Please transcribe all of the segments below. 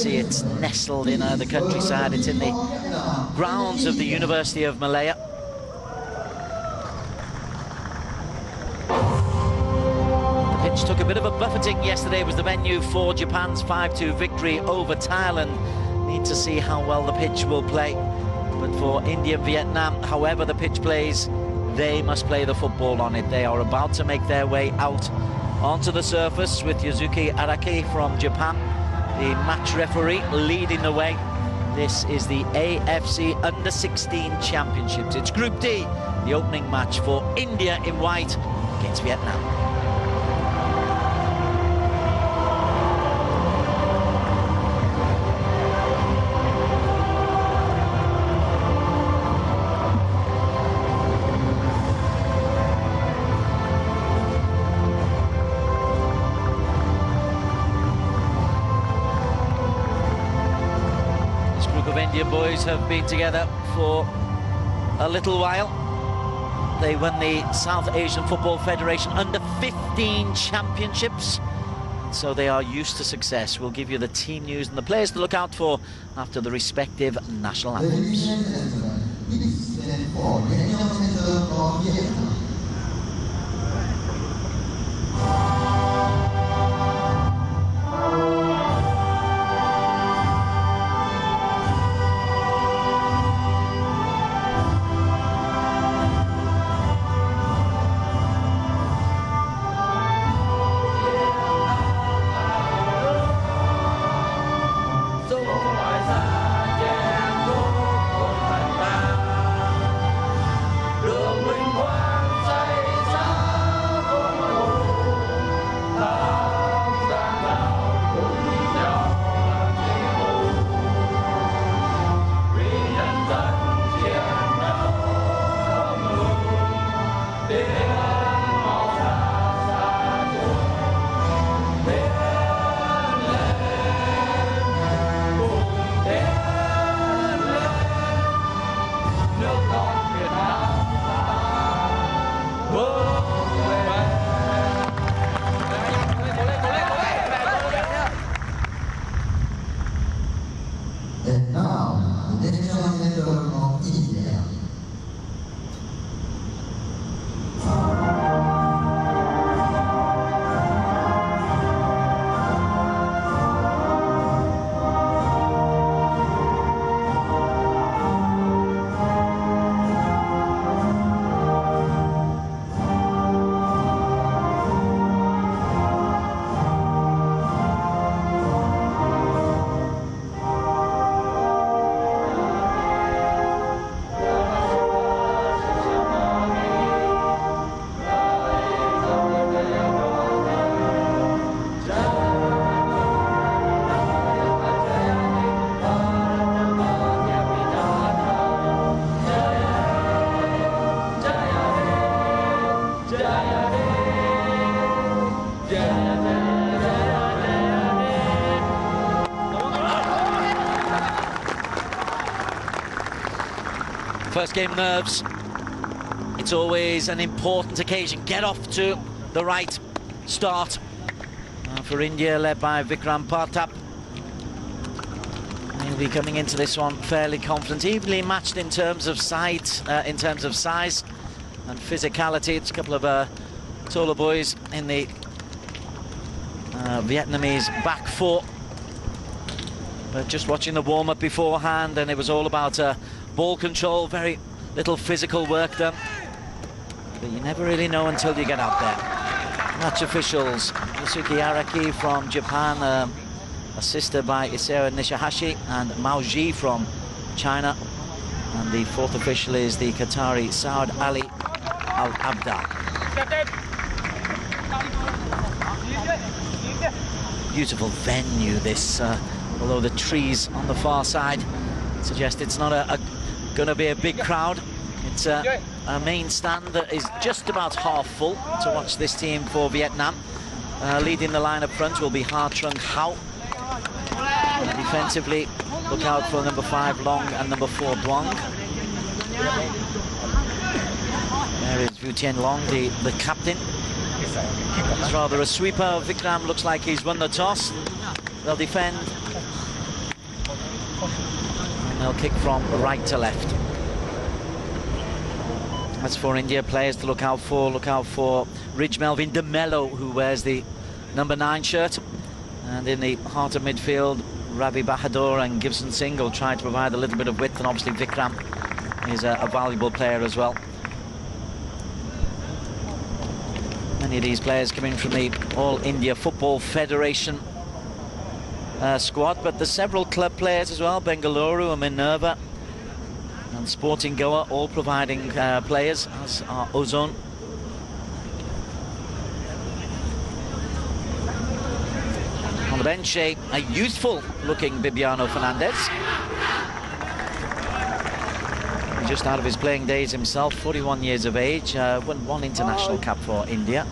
see it's nestled in the countryside. It's in the grounds of the University of Malaya. The pitch took a bit of a buffeting yesterday. It was the venue for Japan's 5-2 victory over Thailand. Need to see how well the pitch will play. But for India and Vietnam, however the pitch plays, they must play the football on it. They are about to make their way out onto the surface with Yuzuki Araki from Japan, the match referee, leading the way. This is the AFC Under-16 Championships. It's Group D, the opening match for India in white against Vietnam. Indian boys have been together for a little while. They won the South Asian Football Federation Under-15 Championships, so they are used to success. We'll give you the team news and the players to look out for after the respective national anthems. And now, the national anthem of India. First game nerves. It's always an important occasion. Get off to the right start. For India, led by Vikram Partap. He'll be coming into this one fairly confident, evenly matched in terms of size and physicality. It's a couple of taller boys in the Vietnamese back four. But just watching the warm-up beforehand, and it was all about ball control, very little physical work done. But you never really know until you get out there. Match officials, Yusuke Araki from Japan, assisted by Isao Nishihashi, and Mao Ji from China. And the fourth official is the Qatari Saud Ali Al-Abda. Beautiful venue, this, although the trees on the far side suggest it's not going to be a big crowd. It's a main stand that is just about half full to watch this team for Vietnam. Leading the line up front will be Ha Trung Hao. Defensively, look out for number 5 Long and number 4 Duong. There is Vu Tien Long, the captain. It's rather a sweeper. Vikram looks like he's won the toss. They'll defend And they'll kick from right to left. As for India, players to look out for Ridge Melvin ďN, who wears the number 9 shirt. And in the heart of midfield, Ravi Bahadur and Gibson Singh will try to provide a little bit of width, and obviously Vikram is a valuable player as well. Many of these players coming from the All India Football Federation squad, but there's several club players as well, Bengaluru and Minerva and Sporting Goa, all providing players, as are Ozone. On the bench, a youthful-looking Bibiano Fernandes. He's just out of his playing days himself, 41 years of age, won 1 international cap for India.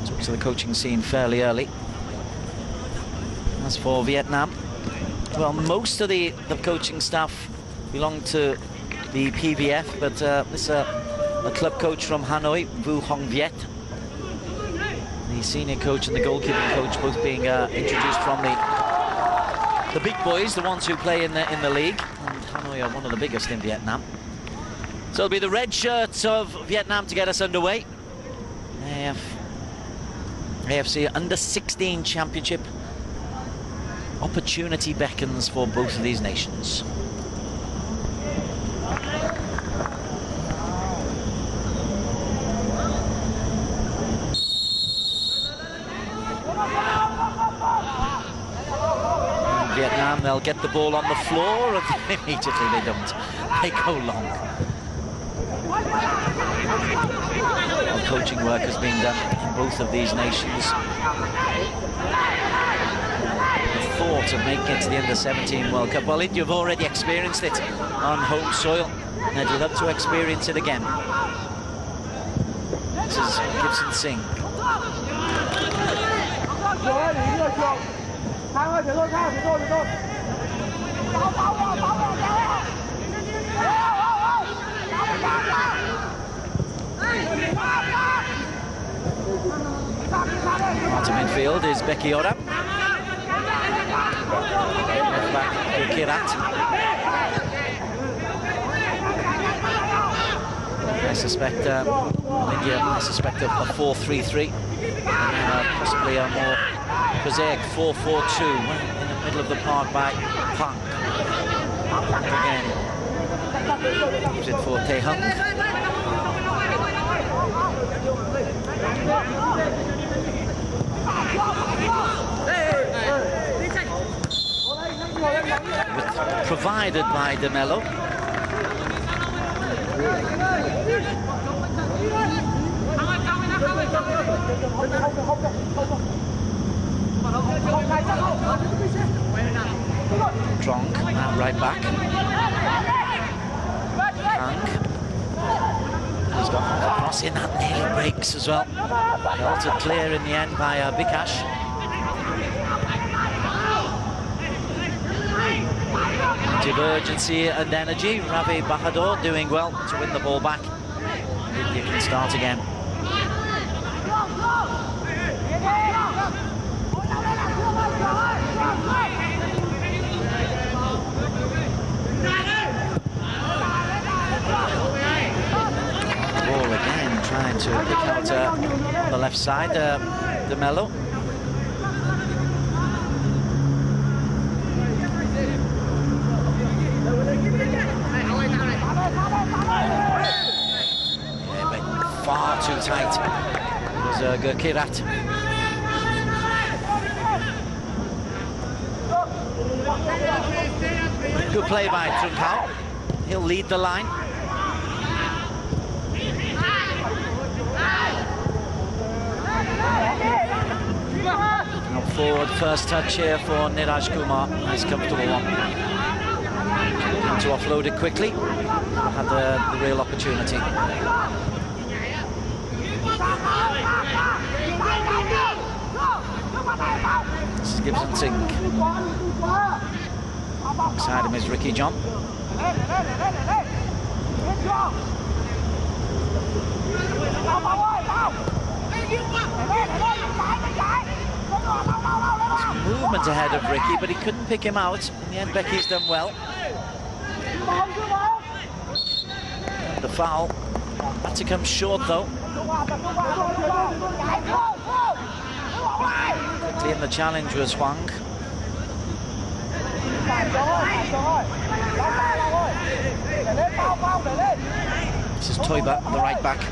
Took to the coaching scene fairly early. As for Vietnam, well, most of the coaching staff belong to the PVF, but this is a club coach from Hanoi, Vu Hong Viet. The senior coach and the goalkeeping coach both being introduced from the big boys, the ones who play in the league. And Hanoi are one of the biggest in Vietnam. So it'll be the red shirts of Vietnam to get us underway. AFC Under-16 Championship. Opportunity beckons for both of these nations. Vietnam, they'll get the ball on the floor, and immediately they don't. They go long. Well, coaching work has been done in both of these nations. The thought of making it to the Under-17 World Cup, well, India have already experienced it on home soil, and they'd love to experience it again. This is Gibson Singh. Onto midfield is Becky Ora. Left back Kirat. I suspect India, I suspect a 4-3-3. Possibly a more prosaic 4-4-2 in the middle of the park by Pang. Again, is it for Tae Hung? Provided by ďN. Trong right back. Hank has got a cross in, that nearly breaks as well. Belted clear in the end by Bikash. Of urgency and energy, Ravi Bahadur doing well to win the ball back. India can start again. Ball again, trying to pick out the left side, ďN. Far too tight. It was Kirat. Good play by Trung Hao. He'll lead the line. Now forward, first touch here for Niraj Kumar. Nice, comfortable one. Had to offload it quickly. Had the real opportunity. This is Gibson Singh. Beside him is Ricky John. Some movement ahead of Ricky, but he couldn't pick him out. In the end, Becky's done well. The foul had to come short, though. Quickly in the challenge was Huang. This is Toiba, the right back.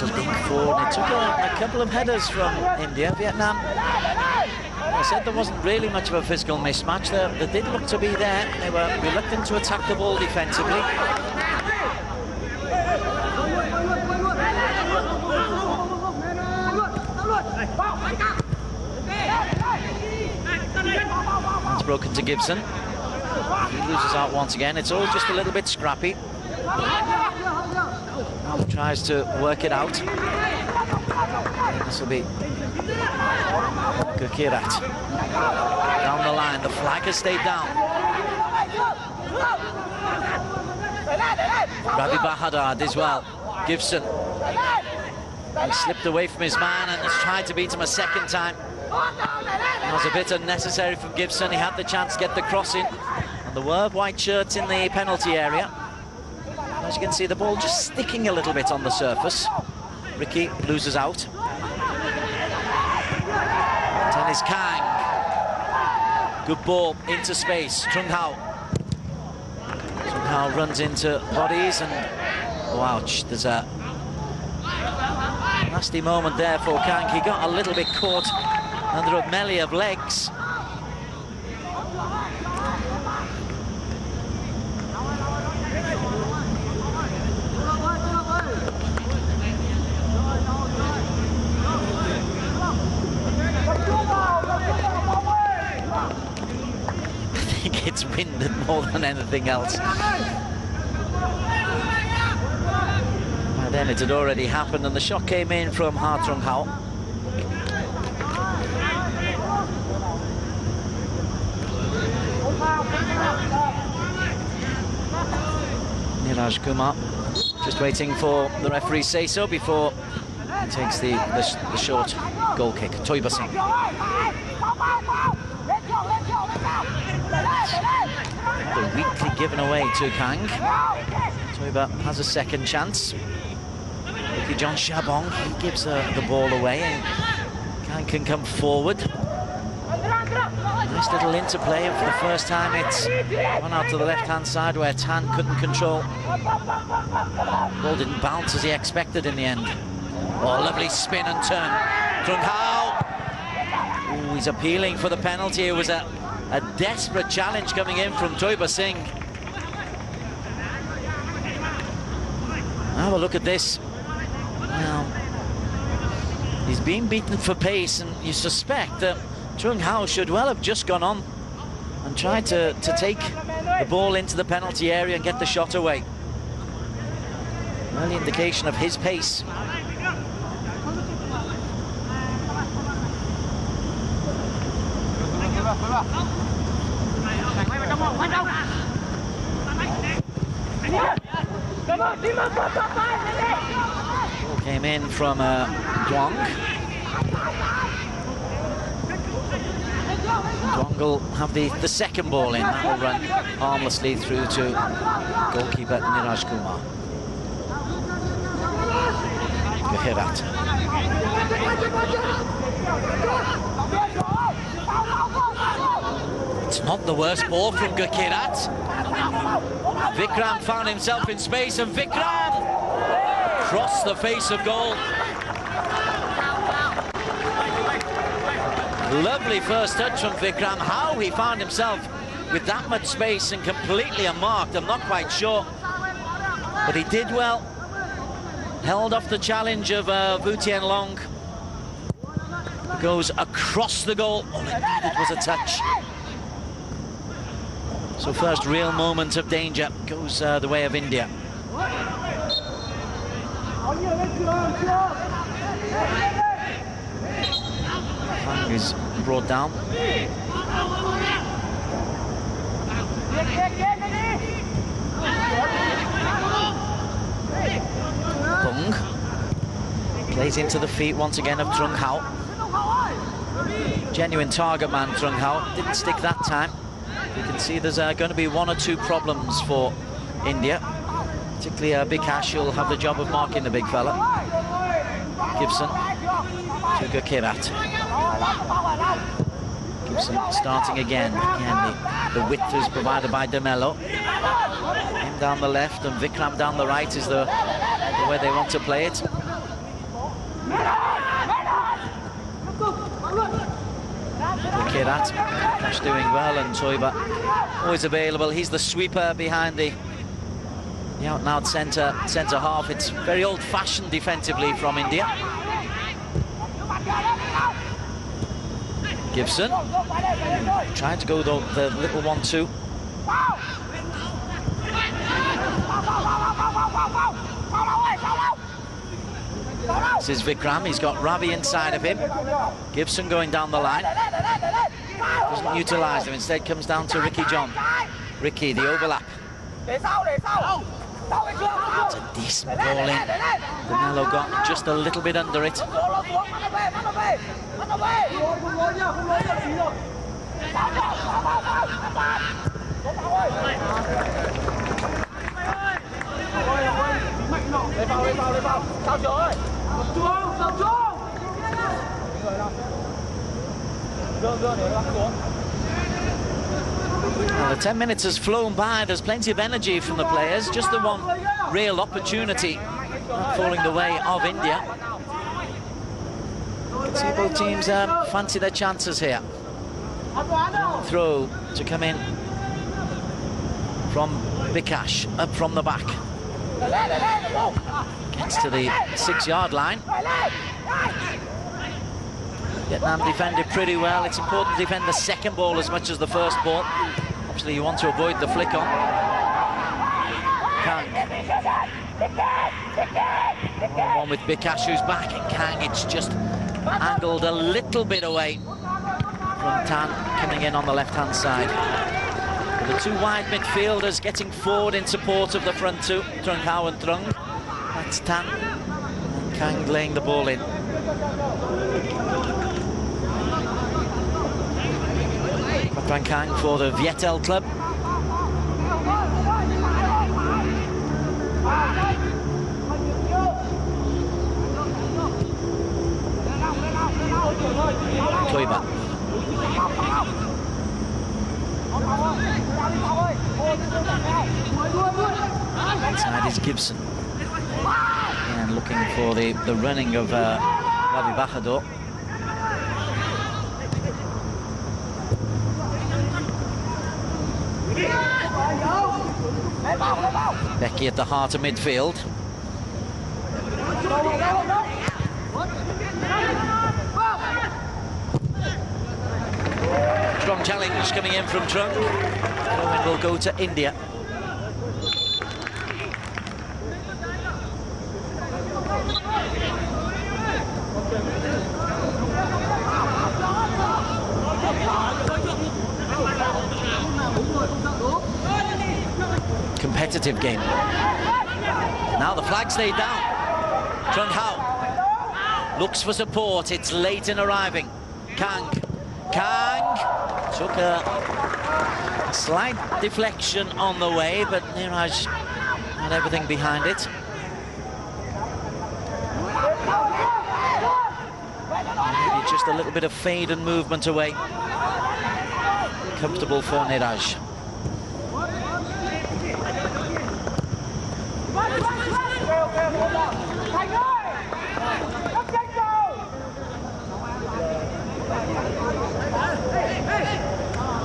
Looking forward. It took a couple of headers from India. Vietnam, I said there wasn't really much of a physical mismatch. They did look to be there. They were reluctant to attack the ball defensively. It's broken to Gibson. He loses out once again. It's all just a little bit scrappy. Tries to work it out. This will be Gukirat. Down the line, the flag has stayed down. Ravi Bahadur as well. Gibson. He slipped away from his man and has tried to beat him a second time. That was a bit unnecessary from Gibson. He had the chance to get the cross in. And there were white shirts in the penalty area. As you can see, the ball just sticking a little bit on the surface. Ricky loses out. Tennis Kang. Good ball into space. Trung Hao. Trung Hao runs into bodies and... Oh, ouch. There's a nasty moment there for Kang. He got a little bit caught under a melee of legs. It's winded more than anything else. By then it had already happened and the shot came in from Ha Trung Hao. Niraj Kumar just waiting for the referee to say so before he takes the short goal kick. Toiba Singh. The weakly given away to Kang. Toiba has a second chance. Ricky John Shabong, he gives the ball away and Kang can come forward. Nice little interplay, and for the first time it's gone out to the left-hand side where Tan couldn't control. Ball didn't bounce as he expected in the end. Oh, lovely spin and turn. Trung Hao. Ooh, he's appealing for the penalty. It was a desperate challenge coming in from Toiba Singh. Have a look at this. Now, he's being beaten for pace, and you suspect that Trung Hao should well have just gone on and tried to take the ball into the penalty area and get the shot away. Early indication of his pace. Ball came in from Duong. Duong will have the second ball in. That will run harmlessly through to goalkeeper Niraj Kumar. Gukirat. It's not the worst ball from Gukirat. Vikram found himself in space, and Vikram crossed the face of goal. Lovely first touch from Vikram. How he found himself with that much space and completely unmarked, I'm not quite sure. But he did well. Held off the challenge of Vu Tien Long. Goes across the goal. All it needed was a touch. So first real moment of danger goes the way of India. Fang is brought down. Plays into the feet once again of Trung Hao. Genuine target man, Trung Hao. Didn't stick that time. You can see there's going to be one or two problems for India. Particularly Bikash, who'll have the job of marking the big fella. Gibson to Kirat. Gibson starting again. Again, the width is provided by ďN Độ. Him down the left and Vikram down the right is the way they want to play it. Kirat, Bikash doing well, and Toiba always available. He's the sweeper behind the out-and-out centre half. It's very old-fashioned defensively from India. Gibson trying to go the little 1-2. This is Vikram. He's got Ravi inside of him. Gibson going down the line. Doesn't utilise them. Instead comes down to Ricky John. Ricky, the overlap. That's a decent ball in. ďN Độ got just a little bit under it. Well, the 10 minutes has flown by. There's plenty of energy from the players. Just the one real opportunity falling the way of India. Let's see both teams fancy their chances here. Throw to come in from Bikash, up from the back. Gets to the 6-yard line. Vietnam defended pretty well. It's important to defend the second ball as much as the first ball. Obviously, you want to avoid the flick on. Kang. One with Bikash, who's back, and Kang, it's just angled a little bit away from Tan coming in on the left-hand side. The two wide midfielders getting forward in support of the front two, Trung Hao and Trung. That's Tan, and Kang laying the ball in. Patran Kang for the Vietel club. Toiba. Inside is Gibson. And looking for the running of Ravi Bahadur. Becky at the heart of midfield. Strong challenge coming in from Trung. Throw-in will go to India. Competitive game. Now the flag stayed down. Trung Hao looks for support. It's late in arriving. Kang took a slight deflection on the way, but Niraj had everything behind it. Maybe just a little bit of fade and movement away. Comfortable for Niraj.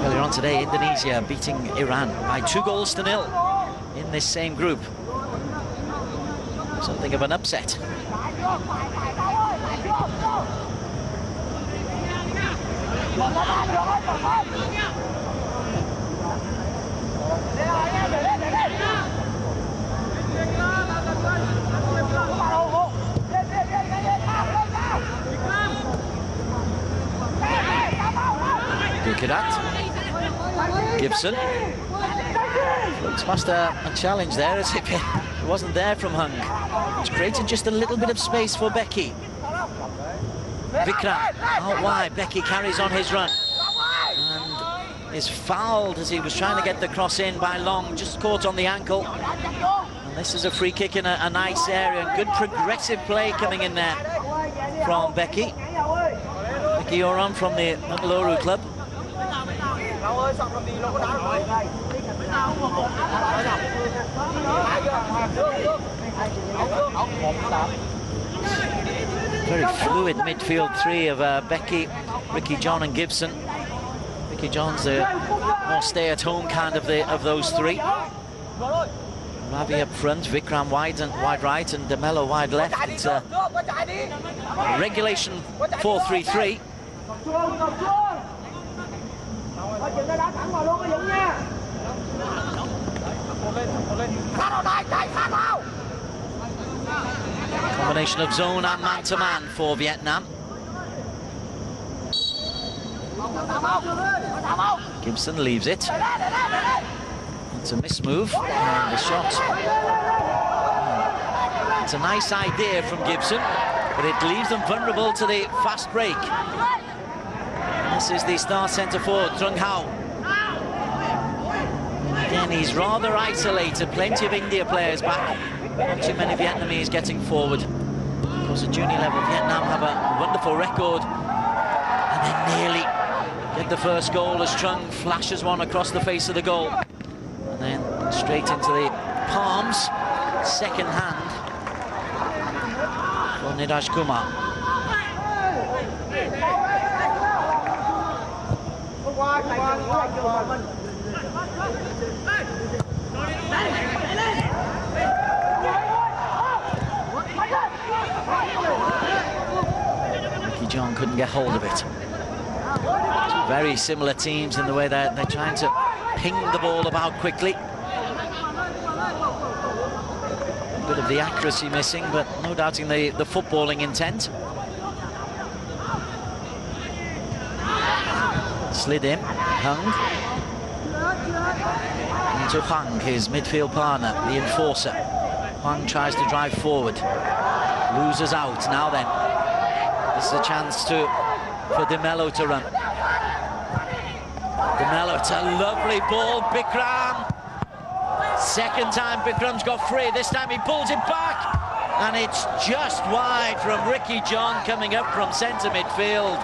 Earlier on today, Indonesia beating Iran by 2-0 in this same group. Something of an upset. Kirat. Gibson. Looks past a challenge there as if it wasn't there from Hung. It's created just a little bit of space for Becky. Vikram out wide. Becky carries on his run and is fouled as he was trying to get the cross in by Long, just caught on the ankle. And this is a free kick in a nice area. Good progressive play coming in there from Becky. Becky Oron from the Mangalore club. Very fluid midfield three of Becky, Ricky John and Gibson. Ricky John's the more stay-at-home kind of those three. Ravi up front, Vikram wide right and DeMello wide left. It's a regulation 4-3-3. Combination of zone and man-to-man for Vietnam. Gibson leaves it. It's a mismove, and the shot. It's a nice idea from Gibson, but it leaves them vulnerable to the fast break. This is the star centre forward, Trung Hao. Again, he's rather isolated. Plenty of India players back. Not too many Vietnamese getting forward. Of course, at junior level, Vietnam have a wonderful record. And they nearly get the first goal as Trung flashes one across the face of the goal. And then straight into the palms, second hand for Niraj Kumar. Ricky John couldn't get hold of it. Two very similar teams in the way they're trying to ping the ball about quickly. A bit of the accuracy missing, but no doubting the footballing intent. Slid in, Hung. Into Hung, his midfield partner, the enforcer. Hung tries to drive forward. Loses out. Now then, this is a chance for DeMello to run. DeMello, it's a lovely ball. Bikram. Second time Bikram's got free. This time he pulls it back. And it's just wide from Ricky John coming up from centre midfield.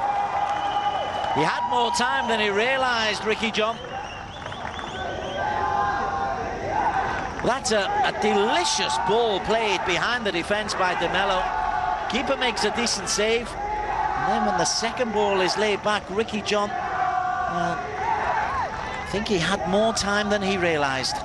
He had more time than he realised, Ricky John. That's a delicious ball played behind the defence by DeMello. Keeper makes a decent save. And then when the second ball is laid back, Ricky John, I think he had more time than he realised.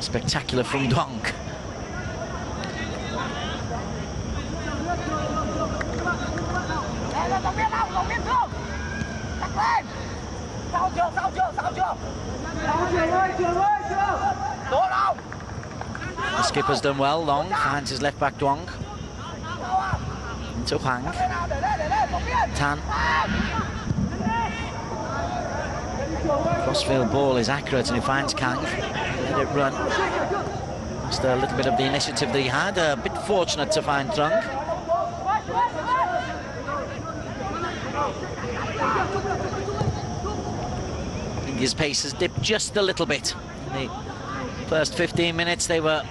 Spectacular from Donk. The skipper's done well. Long finds his left back Duong. Into Hang. Tan. Crossfield ball is accurate and he finds Kang. Let it run. Just a little bit of the initiative that he had. A bit fortunate to find Trung. I think his pace has dipped just a little bit. In the first 15 minutes they were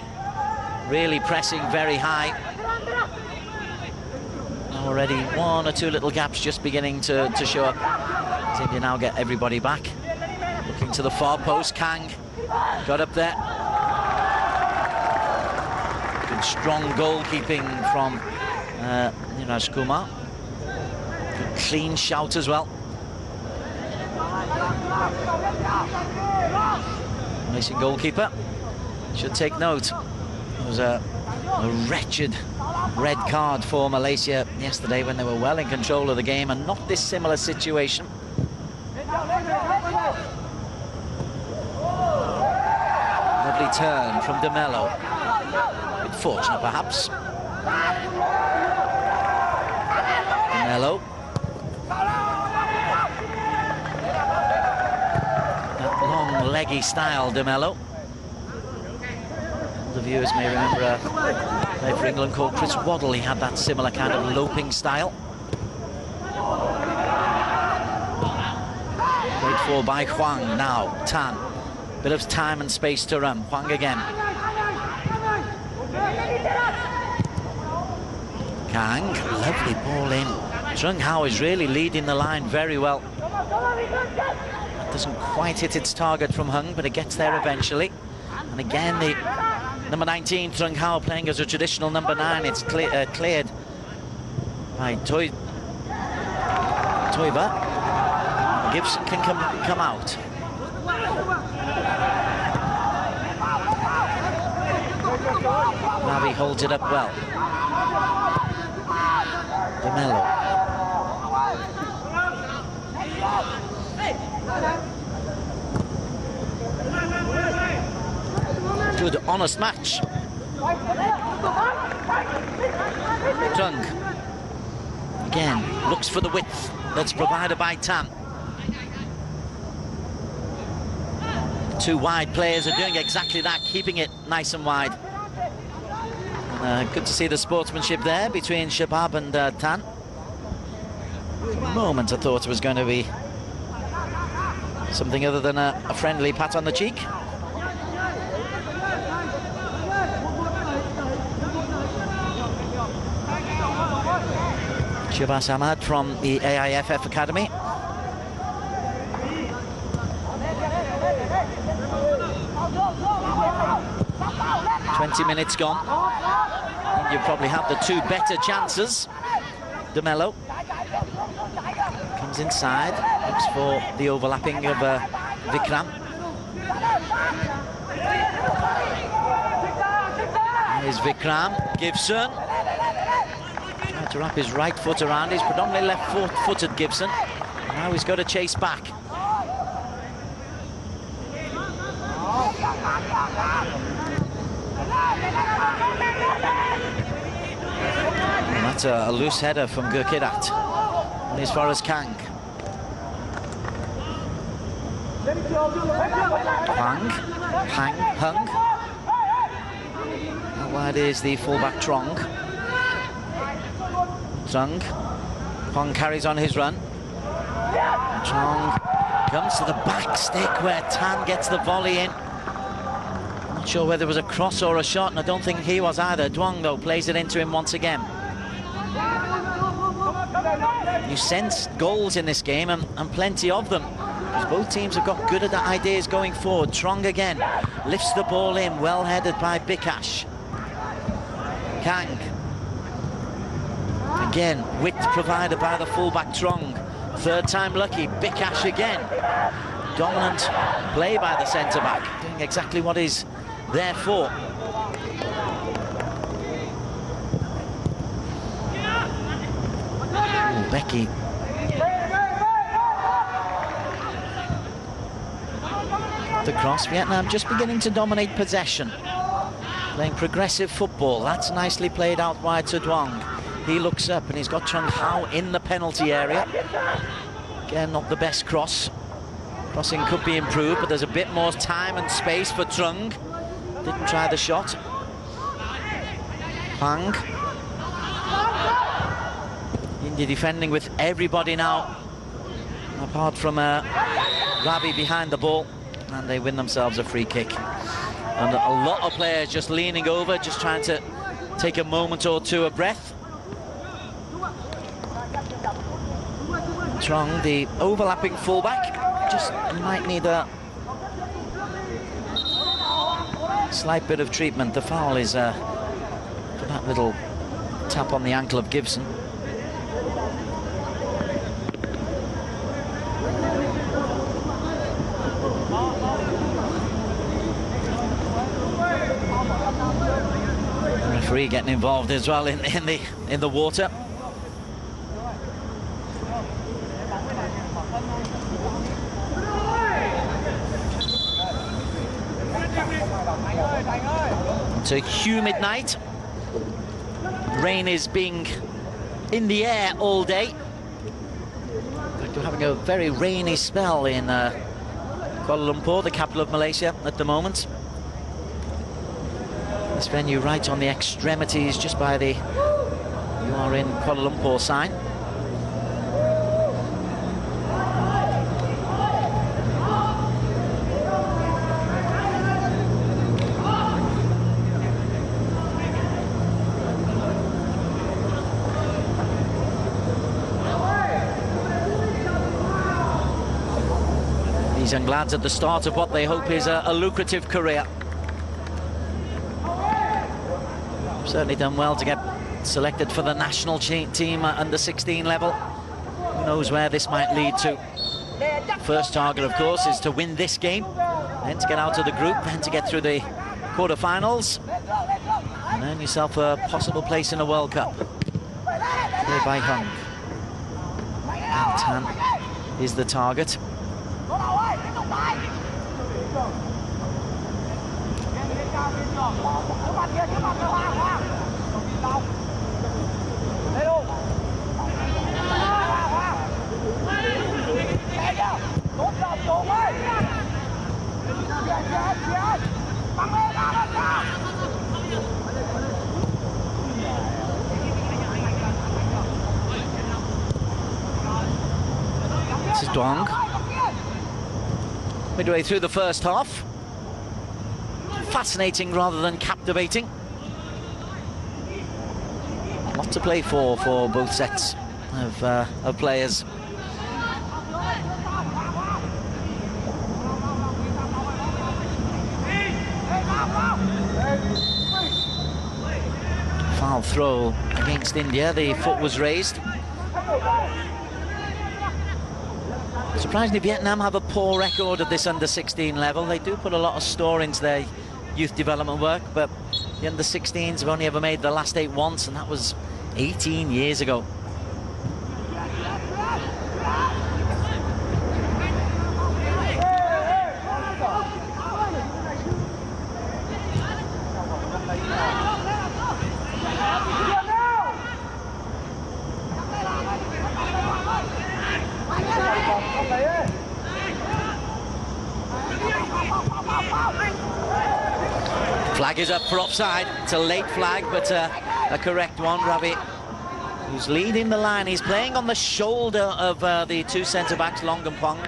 really pressing very high. Already one or two little gaps just beginning to show up. As India now get everybody back. Looking to the far post, Kang got up there. Good strong goalkeeping from Niraj Kumar. Good clean shout as well. Malaysian goalkeeper should take note. It was a wretched red card for Malaysia yesterday when they were well in control of the game, and not this similar situation. Lovely turn from DeMello. A bit fortunate perhaps. DeMello leggy style, ď The viewers may remember a player for England called Chris Waddle. He had that similar kind of loping style. Played for by Huang now. Tan. Bit of time and space to run. Huang again. Kang, lovely ball in. Trung Hao is really leading the line very well. Doesn't quite hit its target from Hung, but it gets there eventually. And again, the number 19, Trung Hao, playing as a traditional number 9. It's cleared by Toiva. Gibson can come out. Ravi holds it up well. ď Good, honest match. Trung again looks for the width that's provided by Tan. Two wide players are doing exactly that, keeping it nice and wide. Good to see the sportsmanship there between Shabab and Tan. For a moment I thought it was going to be something other than a friendly pat on the cheek. Shabazz Ahmad from the AIFF Academy. "20 minutes gone. You probably have the two better chances." ď comes inside, looks for the overlapping of Vikram. Here's Vikram. Gibson tried to wrap his right foot around. He's predominantly left-footed, Gibson. Now he's got to chase back. And that's a loose header from Gurkirat. And as far as Kang. Hung. Out wide is the fullback Trong. Huang carries on his run. Trong comes to the back stick where Tan gets the volley in. Not sure whether it was a cross or a shot, and I don't think he was either. Duong, though, plays it into him once again. You sense goals in this game, and plenty of them. Both teams have got good at the ideas going forward. Trong again lifts the ball in, well headed by Bikash. Kang. Again, width provided by the fullback Trong. Third time lucky, Bikash again. Dominant play by the centre-back, doing exactly what he's there for. Ooh, Becky. The cross, Vietnam just beginning to dominate possession. Playing progressive football, that's nicely played out wide to Duong. He looks up and he's got Trung Hao in the penalty area. Again, not the best cross. Crossing could be improved, but there's a bit more time and space for Trung. Didn't try the shot. Hang. India defending with everybody now, apart from Ravi behind the ball, and they win themselves a free kick. And a lot of players just leaning over, just trying to take a moment or two of breath. Trong, the overlapping fullback, just might need a slight bit of treatment. The foul is for that little tap on the ankle of Gibson. The referee getting involved as well in the water. It's a humid night. Rain is being in the air all day. In fact, we're having a very rainy spell in Kuala Lumpur, the capital of Malaysia at the moment. This venue right on the extremities, just by the "You are in Kuala Lumpur" sign. These young lads at the start of what they hope is a lucrative career. Certainly done well to get selected for the national team at under 16 level. Who knows where this might lead to. First target, of course, is to win this game, then to get out of the group, then to get through the quarterfinals, and earn yourself a possible place in a World Cup. Here by Hung. Tan is the target. This is Duong. Midway through the first half. Fascinating rather than captivating. A lot to play for both sets of players. Foul throw against India. The foot was raised. Surprisingly, Vietnam have a poor record at this under-16 level. They do put a lot of store into their youth development work, but the under-16s have only ever made the last 8 once, and that was 18 years ago. Flag is up for offside. It's a late flag, but a correct one. Ravi, who's leading the line, he's playing on the shoulder of the two centre-backs, Long and Pong.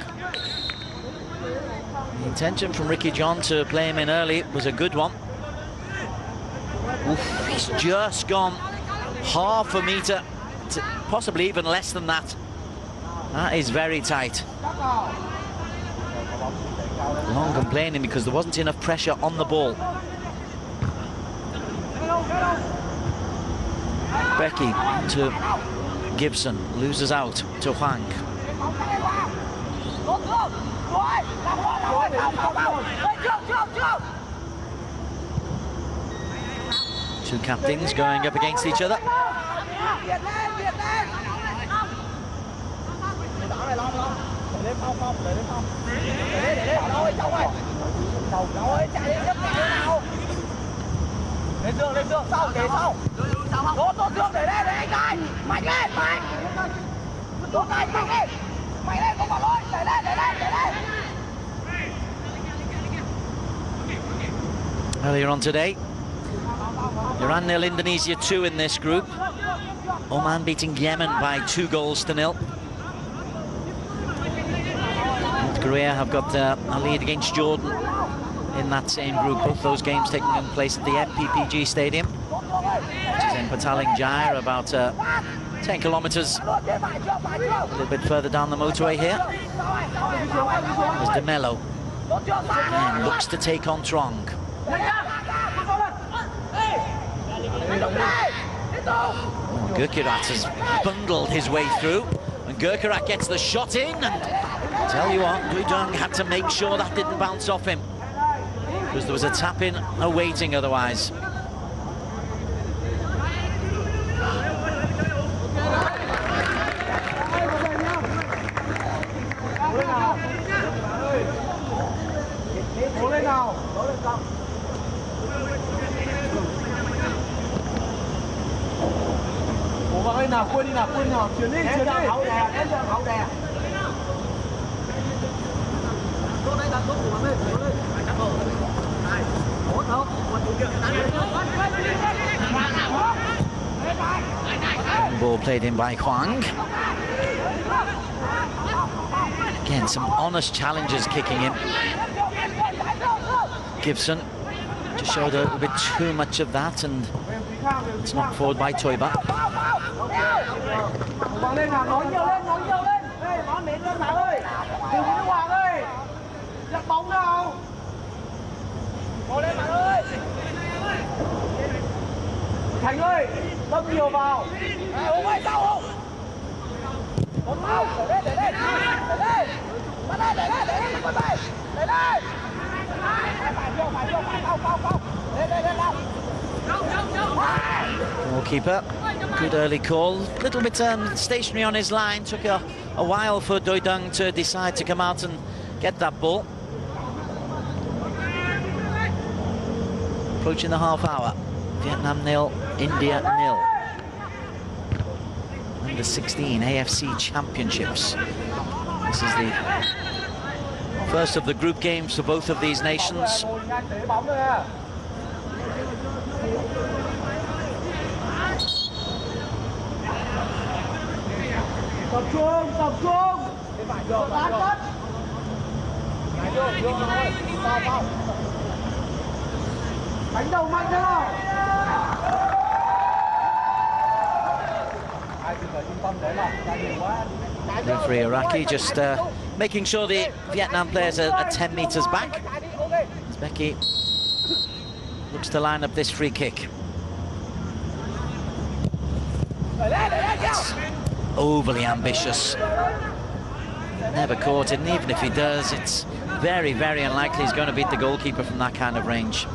The intention from Ricky John to play him in early was a good one. Oof, he's just gone half a metre, possibly even less than that. That is very tight. Long complaining because there wasn't enough pressure on the ball. Becky to Gibson, loses out to Huang. Two captains going up against each other. Earlier on today, Iran 0, Indonesia 2 in this group. Oman beating Yemen by 2-0. North Korea have got a lead against Jordan in that same group. Both those games taking place at the MPPG Stadium, which is in Petaling Jaya, about 10 kilometres a little bit further down the motorway here. There's De Mello, and looks to take on Trong. Gurkirat has bundled his way through, and Gurkirat gets the shot in, and tell you what, Guidong had to make sure that didn't bounce off him, because there was a tap-in awaiting otherwise. Ball played in by Huang. Again, some honest challenges kicking in. Gibson just showed a little bit too much of that, and it's knocked forward by Toiba. Thành ơi, đâm nhiều vào. Ủa ơi, sao không? Một mau, để đây. Bắt đây, để con bay. Để đây. Phải vô, không. Đây, lao. Goalkeeper, good early call. A little bit stationary on his line. Took a while for Doidung to decide to come out and get that ball. Approaching the half hour. Vietnam 0, India 0. Under 16 AFC Championships. This is the first of the group games for both of these nations. Tập trung. Đánh đầu mạnh thế nào? Referee Iraqi just making sure the Vietnam players are 10 metres back. As Becky looks to line up this free kick. It's overly ambitious. Never caught it, and even if he does, it's very, very unlikely he's going to beat the goalkeeper from that kind of range.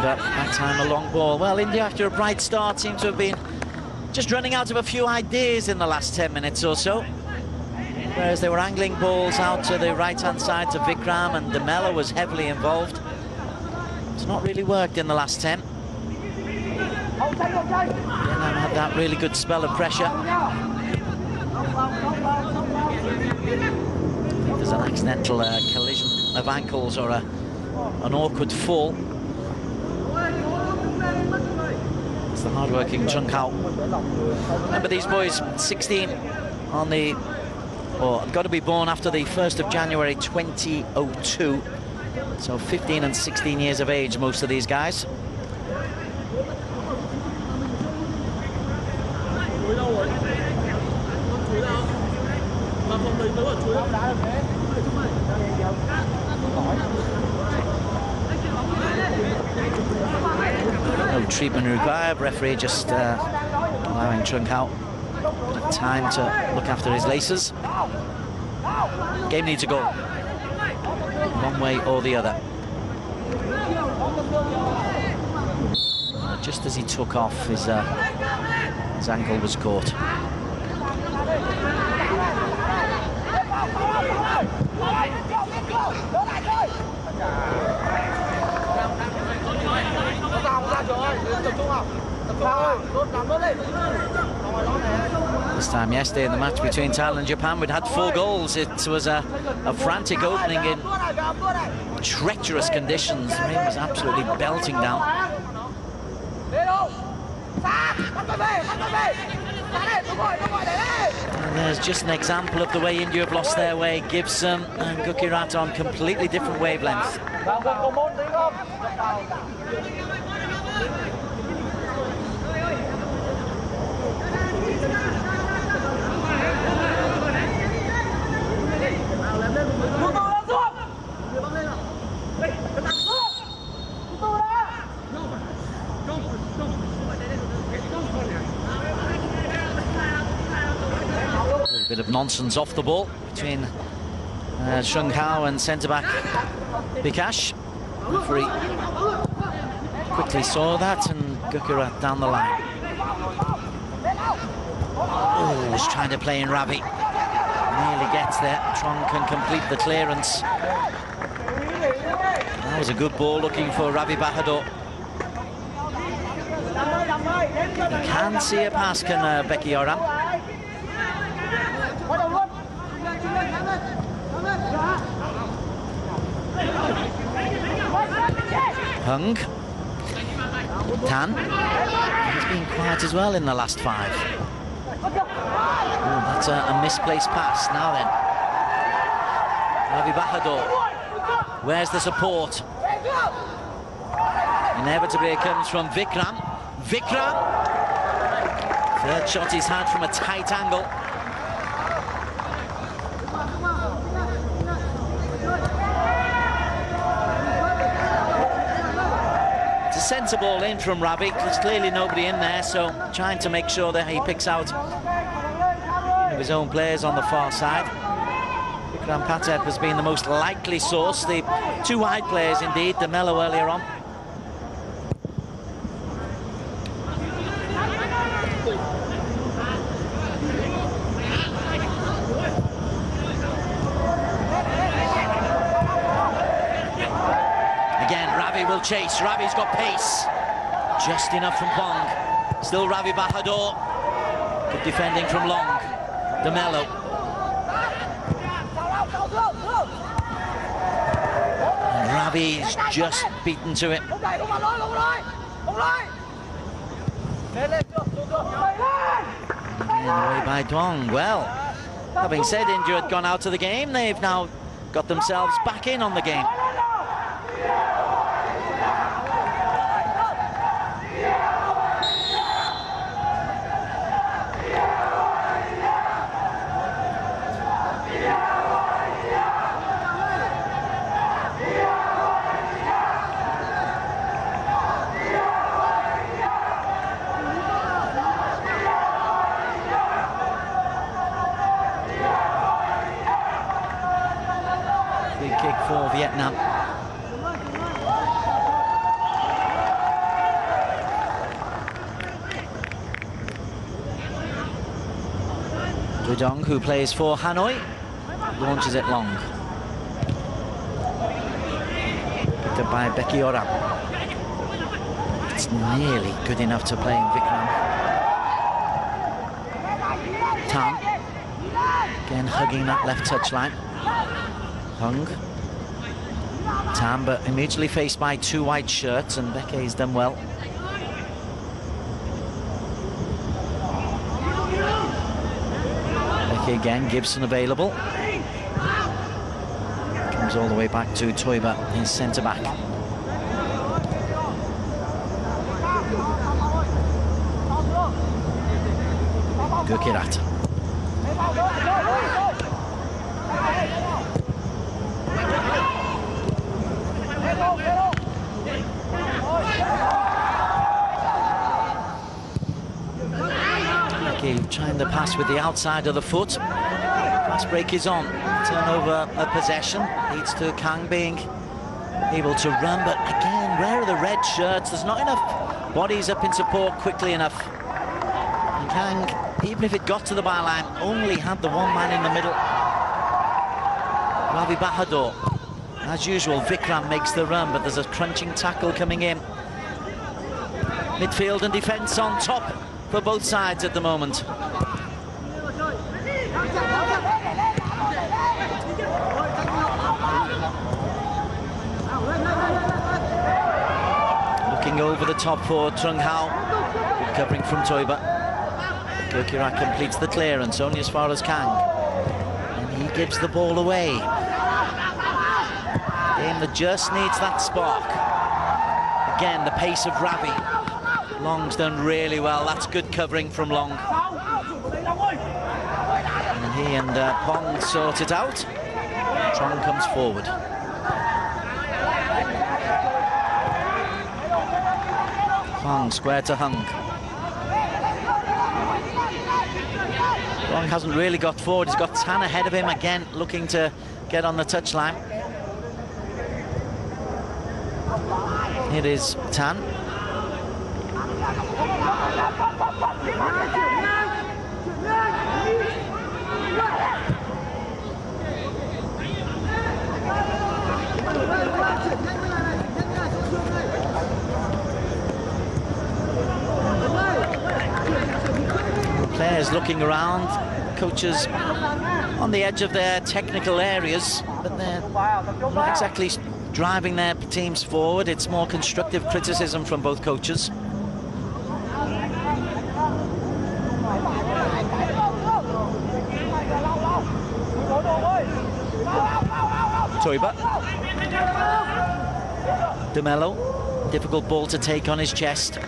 That time a long ball. Well, India, after a bright start, seem to have been just running out of a few ideas in the last 10 minutes or so. Whereas they were angling balls out to the right-hand side to Vikram, and De Mello was heavily involved. It's not really worked in the last 10. Vietnam had that really good spell of pressure. I think there's an accidental collision of ankles or an awkward fall. It's the hard-working Chung Hao. Remember, these boys, 16 on the... or got to be born after the 1st of January 2002. So 15 and 16 years of age, most of these guys. No treatment required. Referee just allowing Chung Hao time to look after his laces. Game needs a goal, one way or the other. Just as he took off, his ankle was caught. This time yesterday in the match between Thailand and Japan, we'd had 4 goals. It was a frantic opening in treacherous conditions. The rain was absolutely belting down. And there's just an example of the way India have lost their way. Gibson and Gukirat on completely different wavelengths. A bit of nonsense off the ball between Chung Hao and centre-back Bikash. Referee quickly saw that, and Gukirat down the line. Oh, was trying to play in Ravi. Nearly gets there. Trong can complete the clearance. That was a good ball looking for Ravi Bahadur. You can see a pass, can Becky Oram. Hung. Tan. He's been quiet as well in the last 5. Oh, that's a misplaced pass. Now then. Ravi Bahadur. Where's the support? Inevitably it comes from Vikram. Vikram! Third shot he's had from a tight angle. It's a sensible ball in from Ravi. There's clearly nobody in there, so trying to make sure that he picks out one of his own players on the far side. Vikram Patel has been the most likely source. The 2 wide players indeed, ďN'Do earlier on. Will chase. Ravi's got pace. Just enough from Pong. Still Ravi Bahadur. Good defending from Long. ďN'Do. And Ravi's just beaten to it. And away by Dong. Well, having said India had gone out of the game, they've now got themselves back in on the game. For Vietnam. Dong, who plays for Hanoi, launches it long. Picked up by Becky Oram. It's nearly good enough to play in Vikram. Tan, again hugging that left touchline. Hung. Tan, but immediately faced by 2 white shirts, and Becky's done well. Becky again, Gibson available. Comes all the way back to Toiba, his centre-back. Gukirat. Trying the pass with the outside of the foot. Fast break is on. Turnover of possession leads to Kang being able to run, but again, where are the red shirts? There's not enough bodies up in support quickly enough. And Kang, even if it got to the byline, only had the 1 man in the middle. Ravi Bahadur. As usual, Vikram makes the run, but there's a crunching tackle coming in. Midfield and defence on top for both sides at the moment. Looking over the top for Trung Hao. Good covering from Toiba. Gukirat completes the clearance, only as far as Kang. And he gives the ball away. Game that just needs that spark. Again, the pace of Ravi. Long's done really well. That's good covering from Long. And he and Pong sort it out. Trong comes forward. Pong square to Hung. Long hasn't really got forward. He's got Tan ahead of him again, looking to get on the touchline. It is Tan. Players looking around, coaches on the edge of their technical areas, but they're not exactly driving their teams forward. It's more constructive criticism from both coaches. Toiba. ďMelo, difficult ball to take on his chest.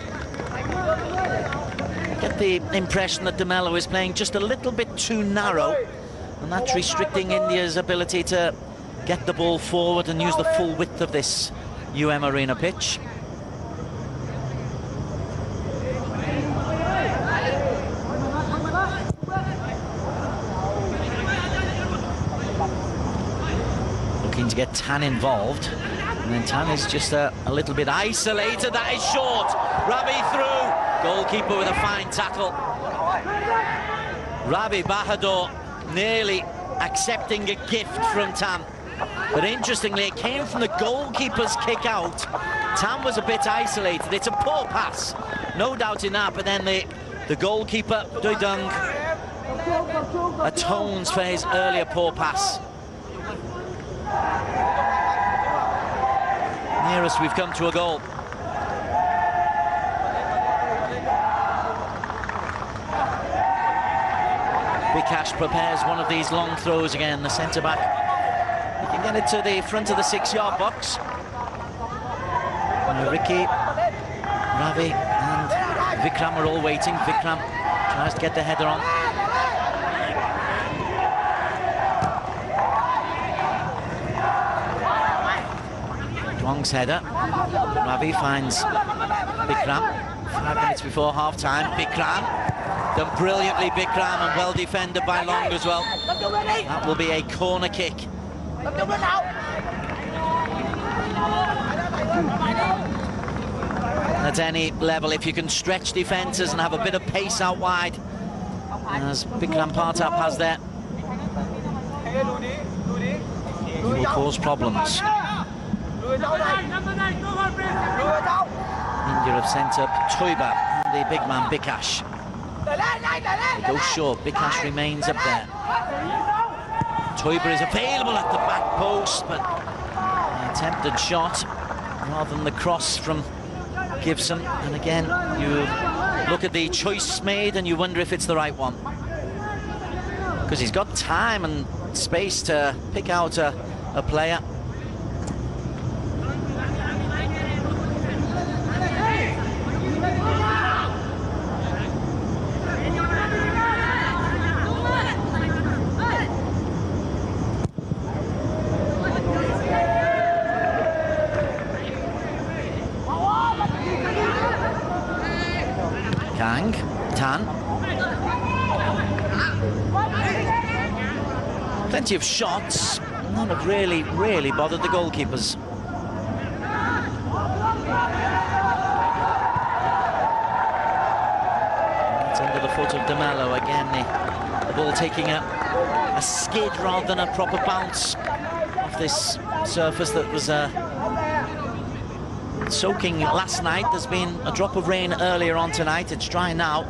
Get the impression that ďMelo is playing just a little bit too narrow, and that's restricting India's ability to get the ball forward and use the full width of this Arena pitch. Looking to get Tan involved, and then Tan is just a little bit isolated. That is short. Ravi through. Goalkeeper with a fine tackle. Ravi Bahadur nearly accepting a gift from Tan. But interestingly, it came from the goalkeeper's kick out. Tan was a bit isolated. It's a poor pass, no doubt in that, but then the goalkeeper, ďDung, atones for his earlier poor pass. Nearest we've come to a goal. Bikash prepares one of these long throws again, the centre-back. He can get it to the front of the 6-yard box. Ricky, Ravi and Vikram are all waiting. Vikram tries to get the header on. Dwang's header. Ravi finds Vikram. 5 minutes before half-time. Vikram. Done brilliantly, Vikram, and well defended by Long as well. That will be a corner kick. At any level, if you can stretch defences and have a bit of pace out wide, as Vikram Partap has there, it will cause problems. India have sent up Toiba and the big man Bikash. They go short. Bikash remains up there. Toiba is available at the back post, but an attempted shot rather than the cross from Gibson. And again, you look at the choice made and you wonder if it's the right one, because he's got time and space to pick out a player. Tan. Plenty of shots. None have really bothered the goalkeepers. It's under the foot of ďMelo again. The ball taking a skid rather than a proper bounce off this surface that was soaking last night. There's been a drop of rain earlier on tonight. It's dry now,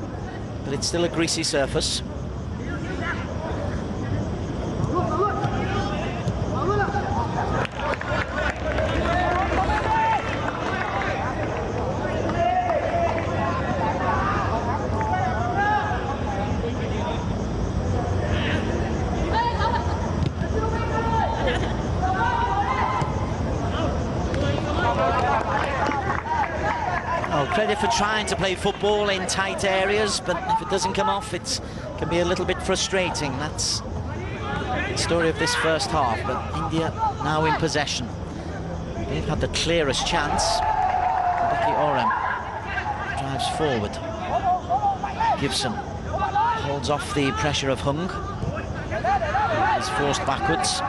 but it's still a greasy surface. Credit for trying to play football in tight areas, but if it doesn't come off, it can be a little bit frustrating. That's the story of this first half, but India now in possession. They've had the clearest chance. Becky Orem drives forward. Gibson holds off the pressure of Hung. He's forced backwards.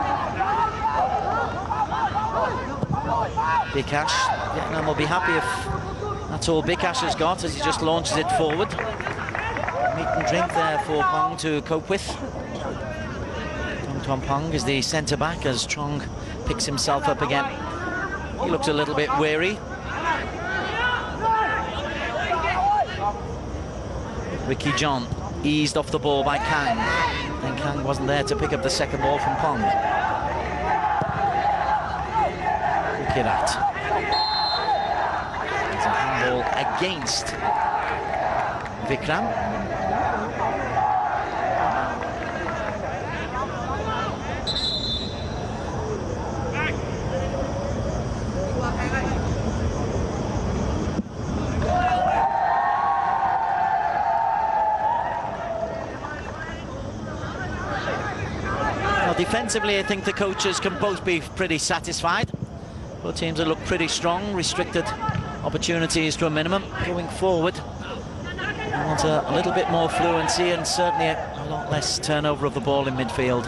Bikash, Vietnam will be happy if that's all Bikash has got as he just launches it forward. Meat and drink there for Pong to cope with. Tom Pong is the centre-back as Trong picks himself up again. He looks a little bit weary. Ricky John eased off the ball by Kang. And Kang wasn't there to pick up the second ball from Pong. Kirat. There's a handball against Vikram. Well, defensively, I think the coaches can both be pretty satisfied. Both teams have looked pretty strong, restricted opportunities to a minimum. Going forward, I want a little bit more fluency and certainly a lot less turnover of the ball in midfield.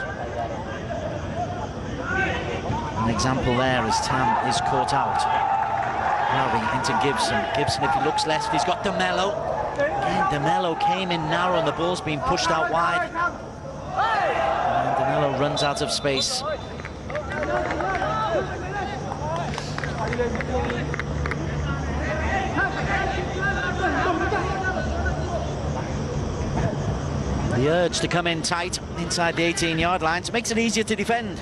An example there as Tam is caught out. Moving into Gibson. Gibson, if he looks left, he's got ďMelo. Again, ďMelo came in narrow and the ball's been pushed out wide. And ďMelo runs out of space. The urge to come in tight inside the 18-yard line makes it easier to defend.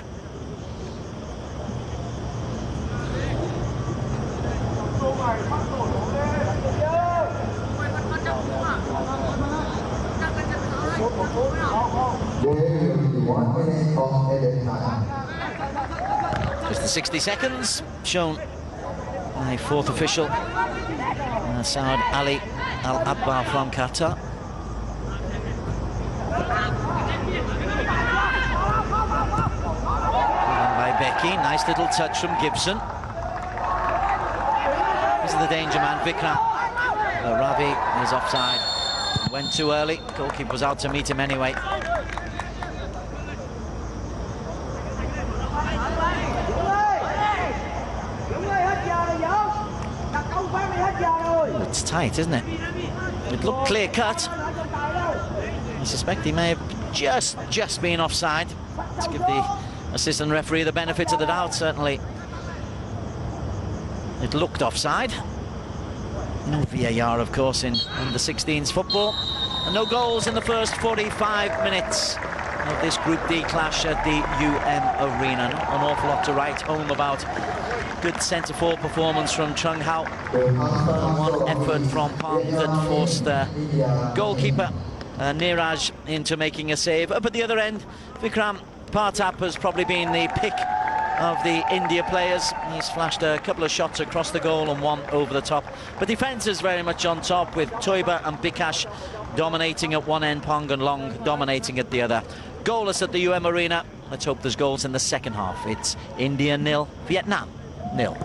Just the 60 seconds shown by fourth official, Saad Ali Al-Abbar from Qatar. By Becky, nice little touch from Gibson. This is the danger man, Vikram. Ravi is offside. Went too early, goalkeeper was out to meet him anyway. It's tight, isn't it? It looked clear-cut. I suspect he may have just been offside. Let's give the assistant referee the benefit of the doubt, certainly. It looked offside. No VAR, of course, in under-16s football. And no goals in the first 45 minutes of this Group D clash at the Arena. Not an awful lot to write home about. Good centre-forward performance from Chung Hao. One effort from Pong that forced the goalkeeper Niraj into making a save. Up at the other end, Vikram Partap has probably been the pick of the India players. He's flashed a couple of shots across the goal and one over the top. But defence is very much on top, with Toiba and Bikash dominating at one end, Pong and Long dominating at the other. Goalless at the Arena. Let's hope there's goals in the second half. It's India 0, Vietnam 0.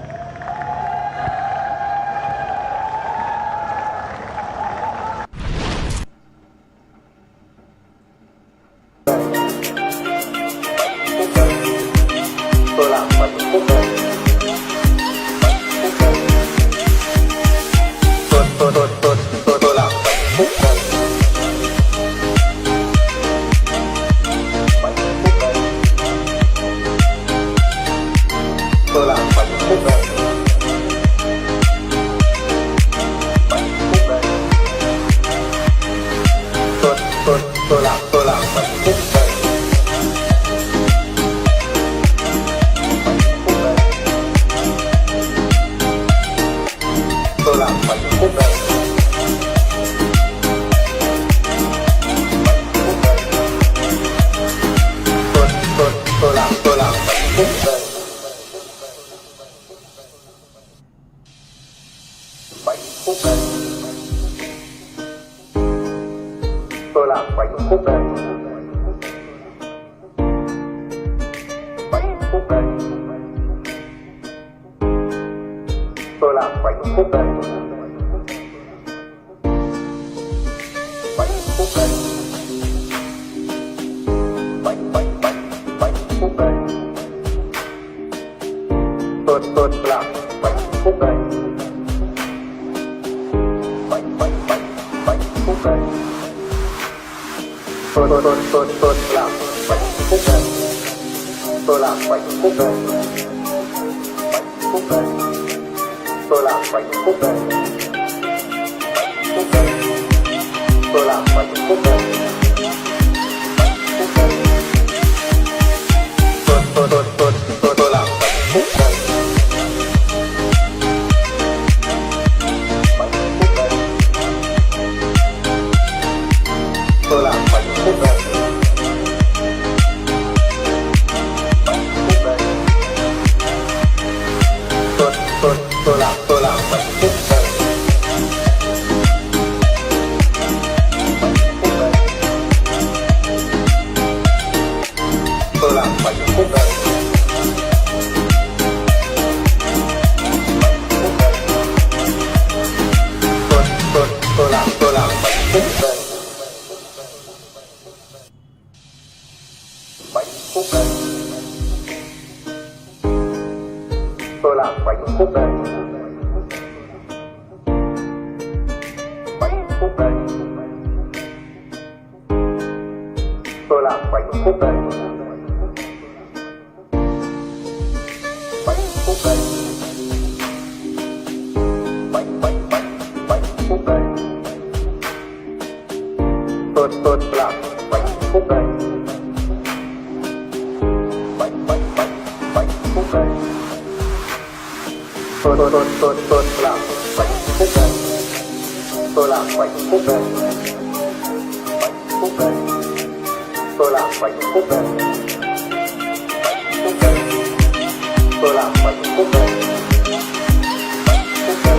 tôi làm bánh khúc đây. Tôi làm bánh khúc đây. Bánh khúc đây. Tôi làm bánh khúc đây. Bánh khúc đây. Tôi làm bánh khúc đây. Tôi làm bánh khúc đây. Tôi làm bánh khúc đây. Bánh khúc đây. Tôi làm bánh khúc đây. Bánh khúc đây. Tôi làm bánh khúc đây. Bánh khúc đây. Bánh khúc đây. Tôi làm bánh khúc đây. Bánh khúc đây. Tôi làm bánh khúc đây. Tôi làm bánh khúc đây. Bánh khúc đây. Tôi làm bánh khúc đây. Bánh khúc đây. Tôi làm bánh khúc đây. Bánh khúc đây.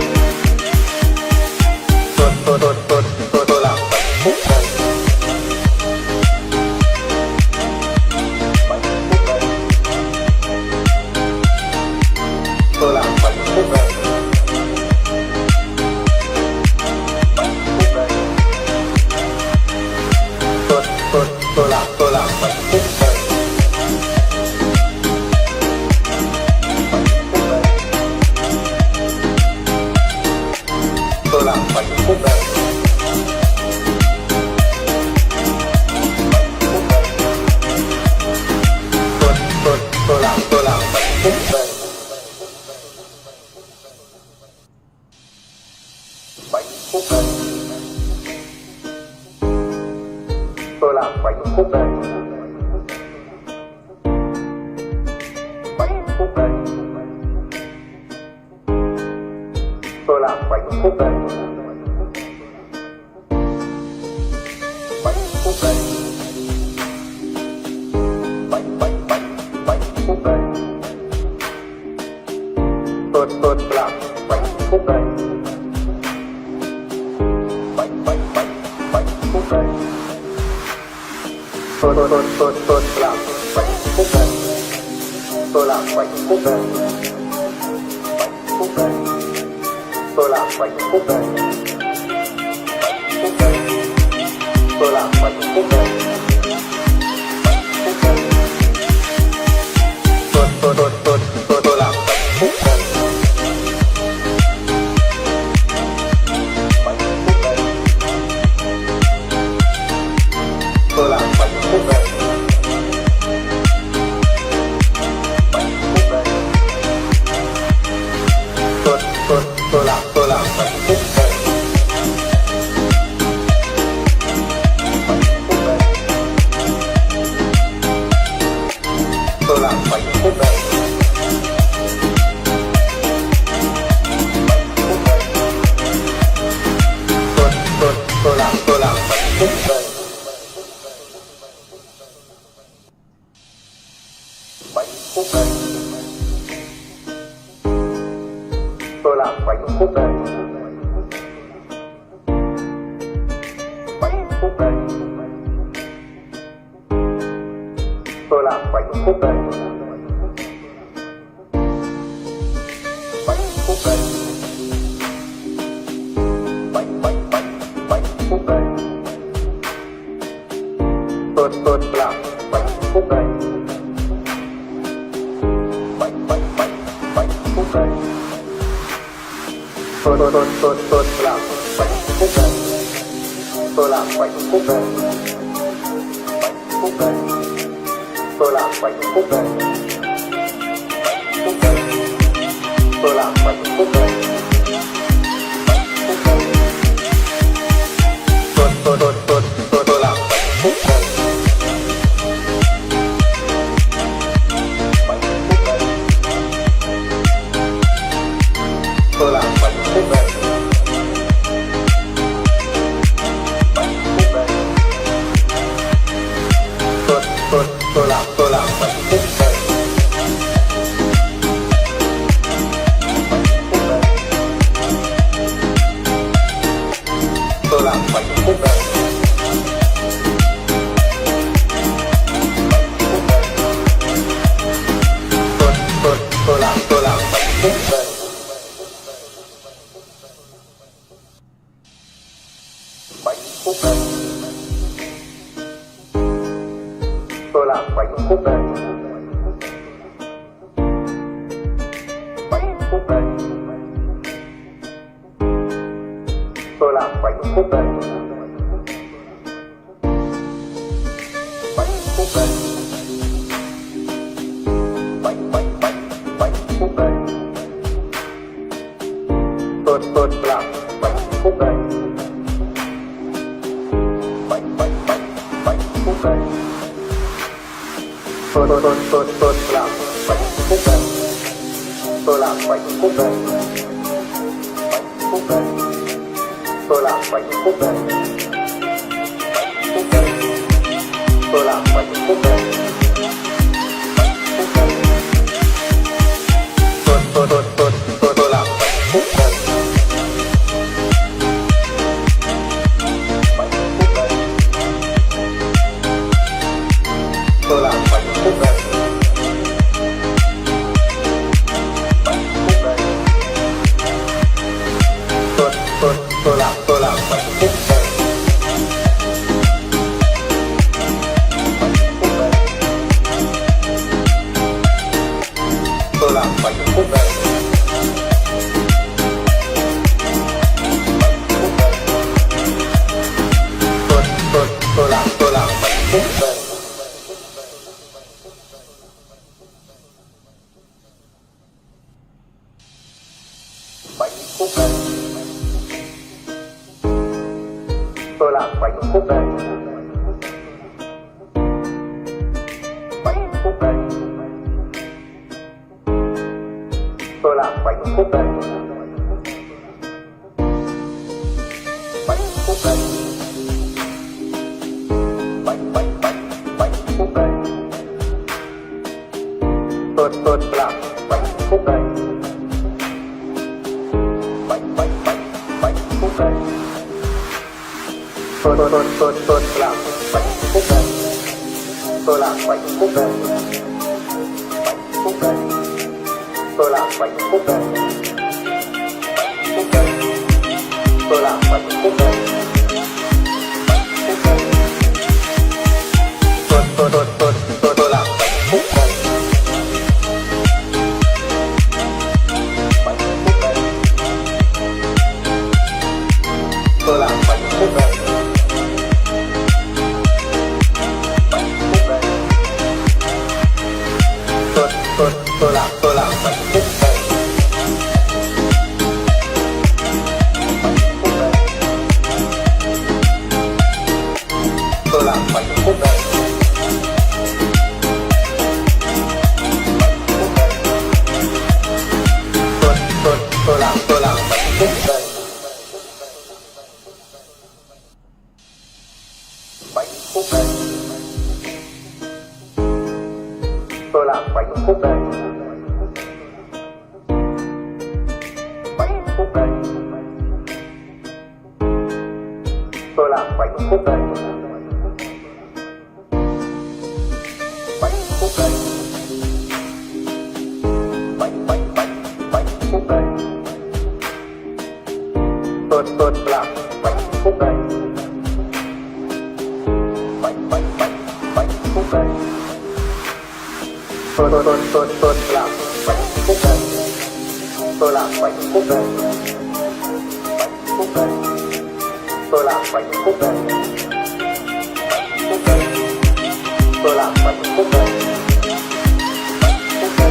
Tôi làm bánh khúc đây. Bánh khúc đây. Tôi làm bánh khúc đây. Bánh khúc đây. Tôi làm bánh khúc đây. Tôi làm bánh khúc đây. Tôi làm bánh khúc đây. Bánh khúc đây. Tôi làm bánh khúc đây. Bánh khúc đây. Tôi làm bánh khúc đây. Bánh khúc đây. Bánh khúc đây. Tôi làm bánh khúc đây. Bánh khúc đây. Tôi làm bánh khúc đây. Tôi làm bánh khúc đây. Bánh khúc đây. Tôi làm bánh khúc đây. Bánh khúc đây. Tôi làm bánh khúc đây. Bánh khúc đây. Tôi làm bánh khúc đây. Bánh khúc đây. Tôi làm bánh khúc đây. Bánh khúc đây. Tôi làm bánh khúc đây. Bánh khúc đây. Tôi làm bánh khúc đây. Bánh khúc đây. Tôi làm bánh khúc đây. Bánh khúc đây. Tôi làm bánh khúc đây. Bánh khúc đây. Tôi làm bánh khúc đây. Bánh khúc đây. Bánh khúc đây. Tôi làm bánh khúc đây. Bánh khúc đây. Tôi làm bánh khúc đây. Tôi làm bánh khúc đây. Bánh khúc đây. Tôi làm bánh khúc đây. Bánh khúc đây. Tôi làm bánh khúc đây. Bánh khúc đây. tôi làm bánh khúc đây. Bánh khúc đây. Tôi làm bánh khúc đây. Tôi làm bánh khúc đây. Tôi làm bánh khúc đây. Bánh khúc đây. Tôi làm bánh khúc đây. Bánh khúc đây. Tôi làm bánh khúc đây. Bánh khúc đây. Bánh khúc đây. Tôi làm bánh khúc đây. Bánh khúc đây. Tôi làm bánh khúc đây. Tôi làm bánh khúc đây. Bánh khúc đây. Tôi làm bánh khúc đây. Bánh khúc đây. Tôi làm bánh khúc đây. Bánh khúc đây. Tôi làm bánh khúc đây. Bánh khúc đây. Tôi làm bánh khúc đây. Bánh khúc đây. Tôi làm bánh khúc đây. Bánh khúc đây. Tôi làm bánh khúc đây. Tôi làm bánh khúc đây. Bánh khúc đây. Tôi làm bánh khúc đây. Bánh khúc đây. Tôi làm bánh khúc đây. Bánh khúc đây. Bánh khúc đây. Tôi làm bánh khúc đây. Bánh khúc đây. Tôi làm bánh khúc đây. Tôi làm bánh khúc đây. Bánh khúc đây. Tôi làm bánh khúc đây. Bánh khúc đây. Tôi làm bánh khúc đây. Bánh khúc đây. Tôi làm bánh khúc đây. Bánh khúc đây. Tôi làm bánh khúc đây. Bánh khúc đây. Tôi làm bánh khúc đây. Bánh khúc đây. Tôi làm bánh khúc đây. Tôi làm bánh khúc đây. Bánh khúc đây. Tôi làm bánh khúc đây. Bánh khúc đây. Tôi làm bánh khúc đây. Bánh khúc đây. Bánh khúc đây. Tôi làm bánh khúc đây. Bánh khúc đây. Tôi làm bánh khúc đây. Tôi làm bánh khúc đây. Bánh khúc đây. Tôi làm bánh khúc đây. Bánh khúc đây. Tôi làm bánh khúc đây. Bánh khúc đây.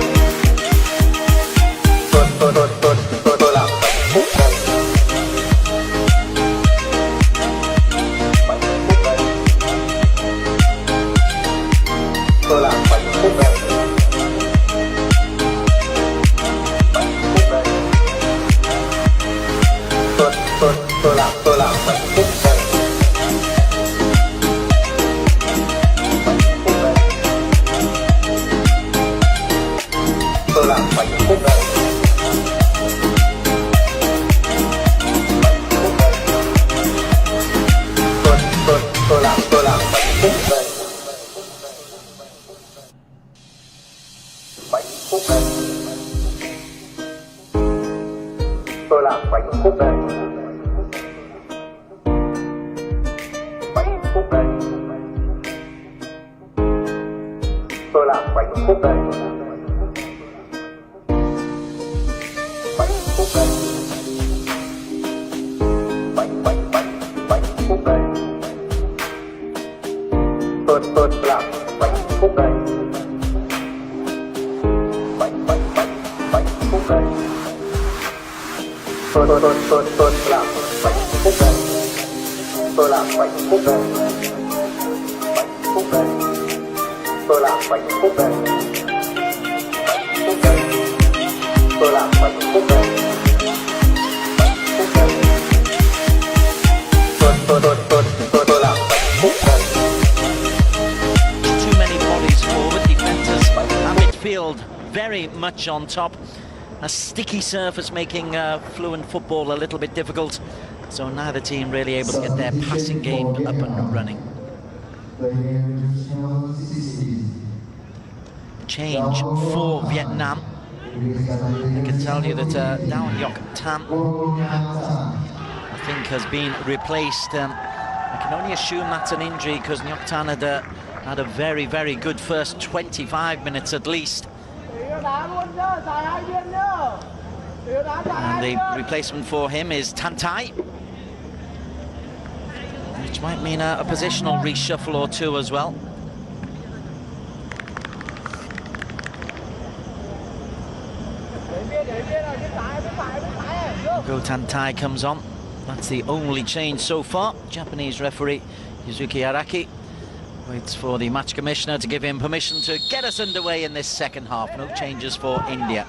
Tôi làm bánh khúc đây. Bánh khúc đây. Tôi làm bánh khúc đây. Bánh khúc đây. Tôi làm bánh phúc đây. Bánh phúc đây. Tôi làm bánh phúc đây. Bánh phúc đây. Bánh phúc đây. Tôi làm bánh phúc đây. Bánh phúc đây. Tôi làm bánh phúc đây. Tôi làm bánh phúc đây. Bánh phúc đây. Tôi làm bánh phúc đây. Bánh phúc đây. Tôi làm bánh phúc đây. Bánh phúc đây. Tôi làm bánh phúc đây. Too many bodies forward, defenders and midfield very much on top. A sticky surface making fluent football a little bit difficult. So neither team really able to get their passing game up and running. Change for Vietnam. I can tell you that ďN Tam, I think, has been replaced. I can only assume that's an injury because ďN Tam had a very, very good first 25 minutes at least. And the replacement for him is Tantai, which might mean a positional reshuffle or two as well. Go Tantai comes on. That's the only change so far. Japanese referee Yuzuki Araki waits for the match commissioner to give him permission to get us underway in this second half. No changes for India.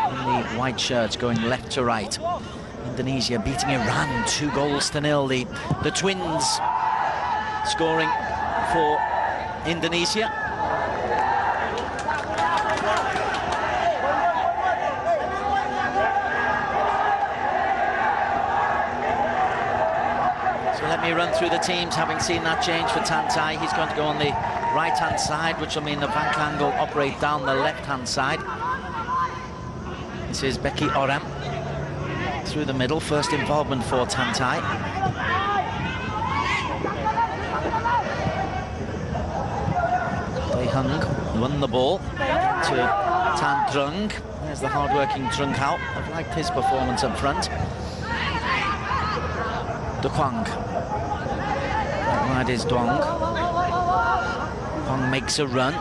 Only white shirts going left to right. Indonesia beating Iran 2-0. The twins scoring for Indonesia. So let me run through the teams, having seen that change for Tantai. He's going to go on the right-hand side, which will mean the Van Kang will operate down the left-hand side. This is Becky Oram through the middle, first involvement for Tantai. They Hung won the ball to Tan Trung. There's the hard-working Trung Hao. I've liked his performance up front. De Quang. Wide is Duong. Quang makes a run.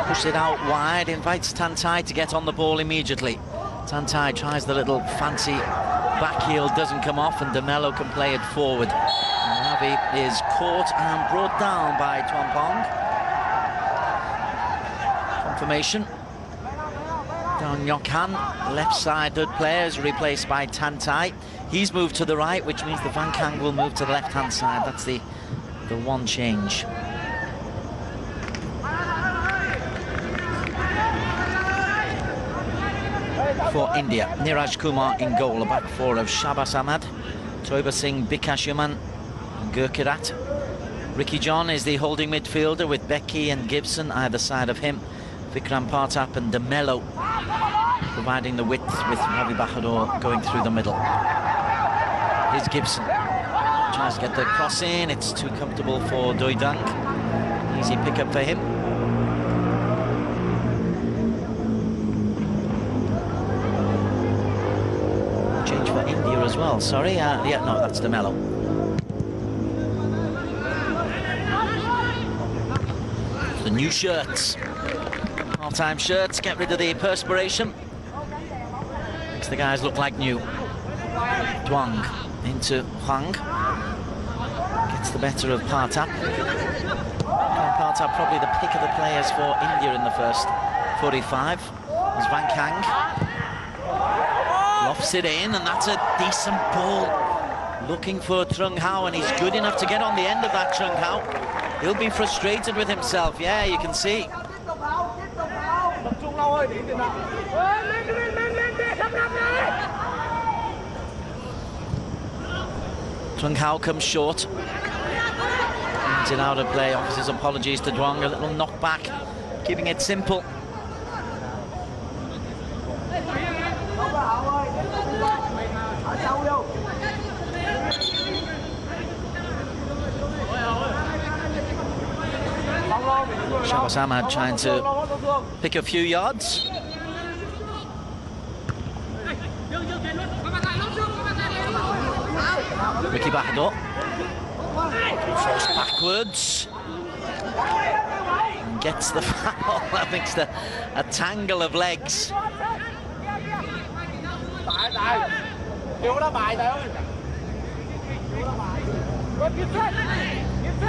Push it out wide, invites Tantai to get on the ball immediately. Tantai tries the little fancy back heel, doesn't come off, and ďNDo can play it forward. Ravi is caught and brought down by Tuampong. Confirmation. ďN Tam, left-sided players, replaced by Tantai. He's moved to the right, which means the Van Kang will move to the left-hand side. That's the one change. For India, Niraj Kumar in goal, a back four of Shabas Ahmad, Toiba Singh, Bikash Yaman, and Gurkirat. Ricky John is the holding midfielder with Becky and Gibson either side of him. Vikram Partap and ďNDo providing the width with Ravi Bahadur going through the middle. Here's Gibson. Tries to get the cross in, it's too comfortable for Doi Dunk. Easy pick-up for him. Change for India as well, sorry. Yeah, no, that's ďNDo. The new shirts. Half-time shirts, get rid of the perspiration. Makes the guys look like new. Duong into Huang. Gets the better of Partap. Partap probably the pick of the players for India in the first 45. There's Van Kang. Lofts it in, and that's a decent ball. Looking for Trung Hao, and he's good enough to get on the end of that, Trung Hao. He'll be frustrated with himself, yeah, you can see. Trung Hao comes short. It's it out of play, offers his apologies to Duong, a little knockback, keeping it simple. Shabbas Ahmad trying to pick a few yards. Ricky Bahador falls backwards and gets the foul. I think it's a tangle of legs.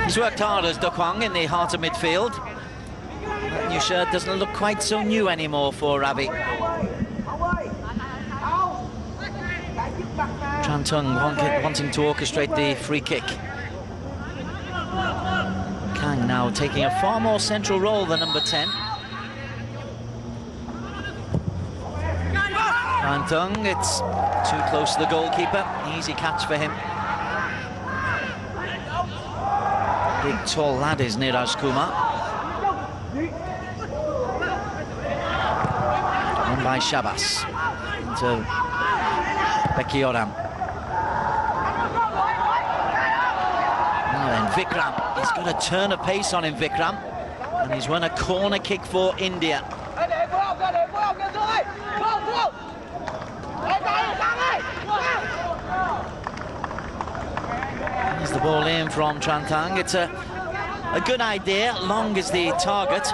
He's worked hard as Do Kwang in the heart of midfield. That new shirt doesn't look quite so new anymore for Ravi. Tran Tung wanting to orchestrate the free kick. Kang now taking a far more central role than number 10. Tran Tung, it's too close to the goalkeeper. Easy catch for him. Big tall lad is Niraj Kumar. Won by Shabbas into Becky Oram. Now then, Vikram. He's got a turn of pace on him, Vikram. And he's won a corner kick for India. There's the ball in from Tran Tung. It's a good idea, long as the target.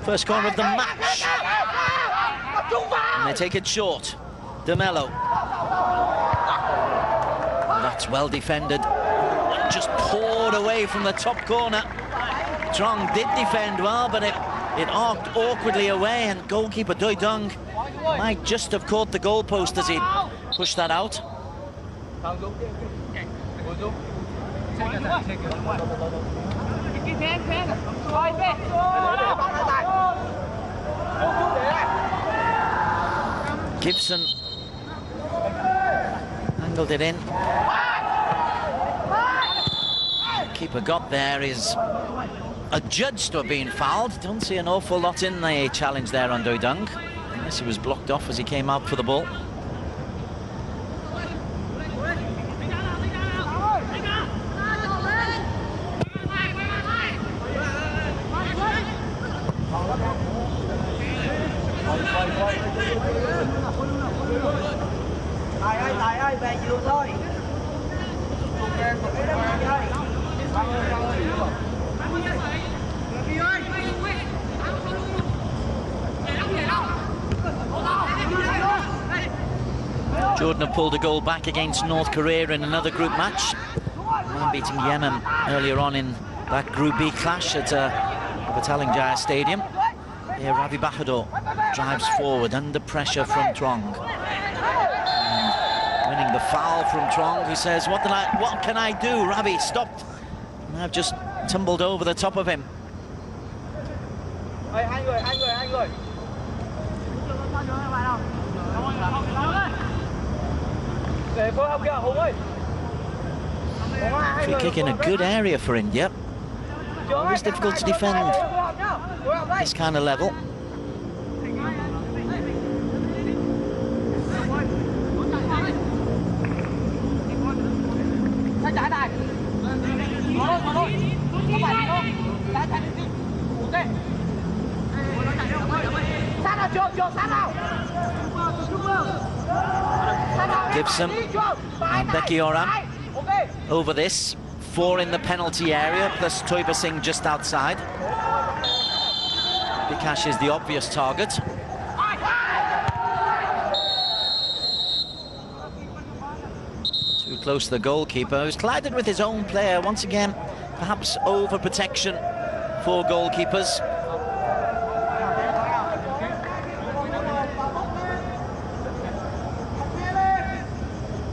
First corner of the match. And they take it short. De Mello. That's well defended. Just poured away from the top corner. Trong did defend well, but it arced awkwardly away, and goalkeeper Doi Dung might just have caught the goalpost as he pushed that out. Gibson angled it in. Keeper got there, is adjudged to have been fouled. Don't see an awful lot in the challenge there on Doi Dung, unless he was blocked off as he came out for the ball. Tài ơi, về nhiều thôi. Jordan have pulled a goal back against North Korea in another group match, beating Yemen earlier on in that Group B clash at Batalingjaya Stadium. Here Ravi Bahador drives forward under pressure from Trong. Winning the foul from Trong, who says, what can I do? Ravi stopped. And I've just tumbled over the top of him. Hai người. Free kick in a good area for India. Always difficult to defend this kind of level. Gibson and Becky Oram over this. 4 in the penalty area, plus Toiba Singh just outside. Bikash is the obvious target. Too close to the goalkeeper, who's collided with his own player once again. Perhaps over-protection for goalkeepers.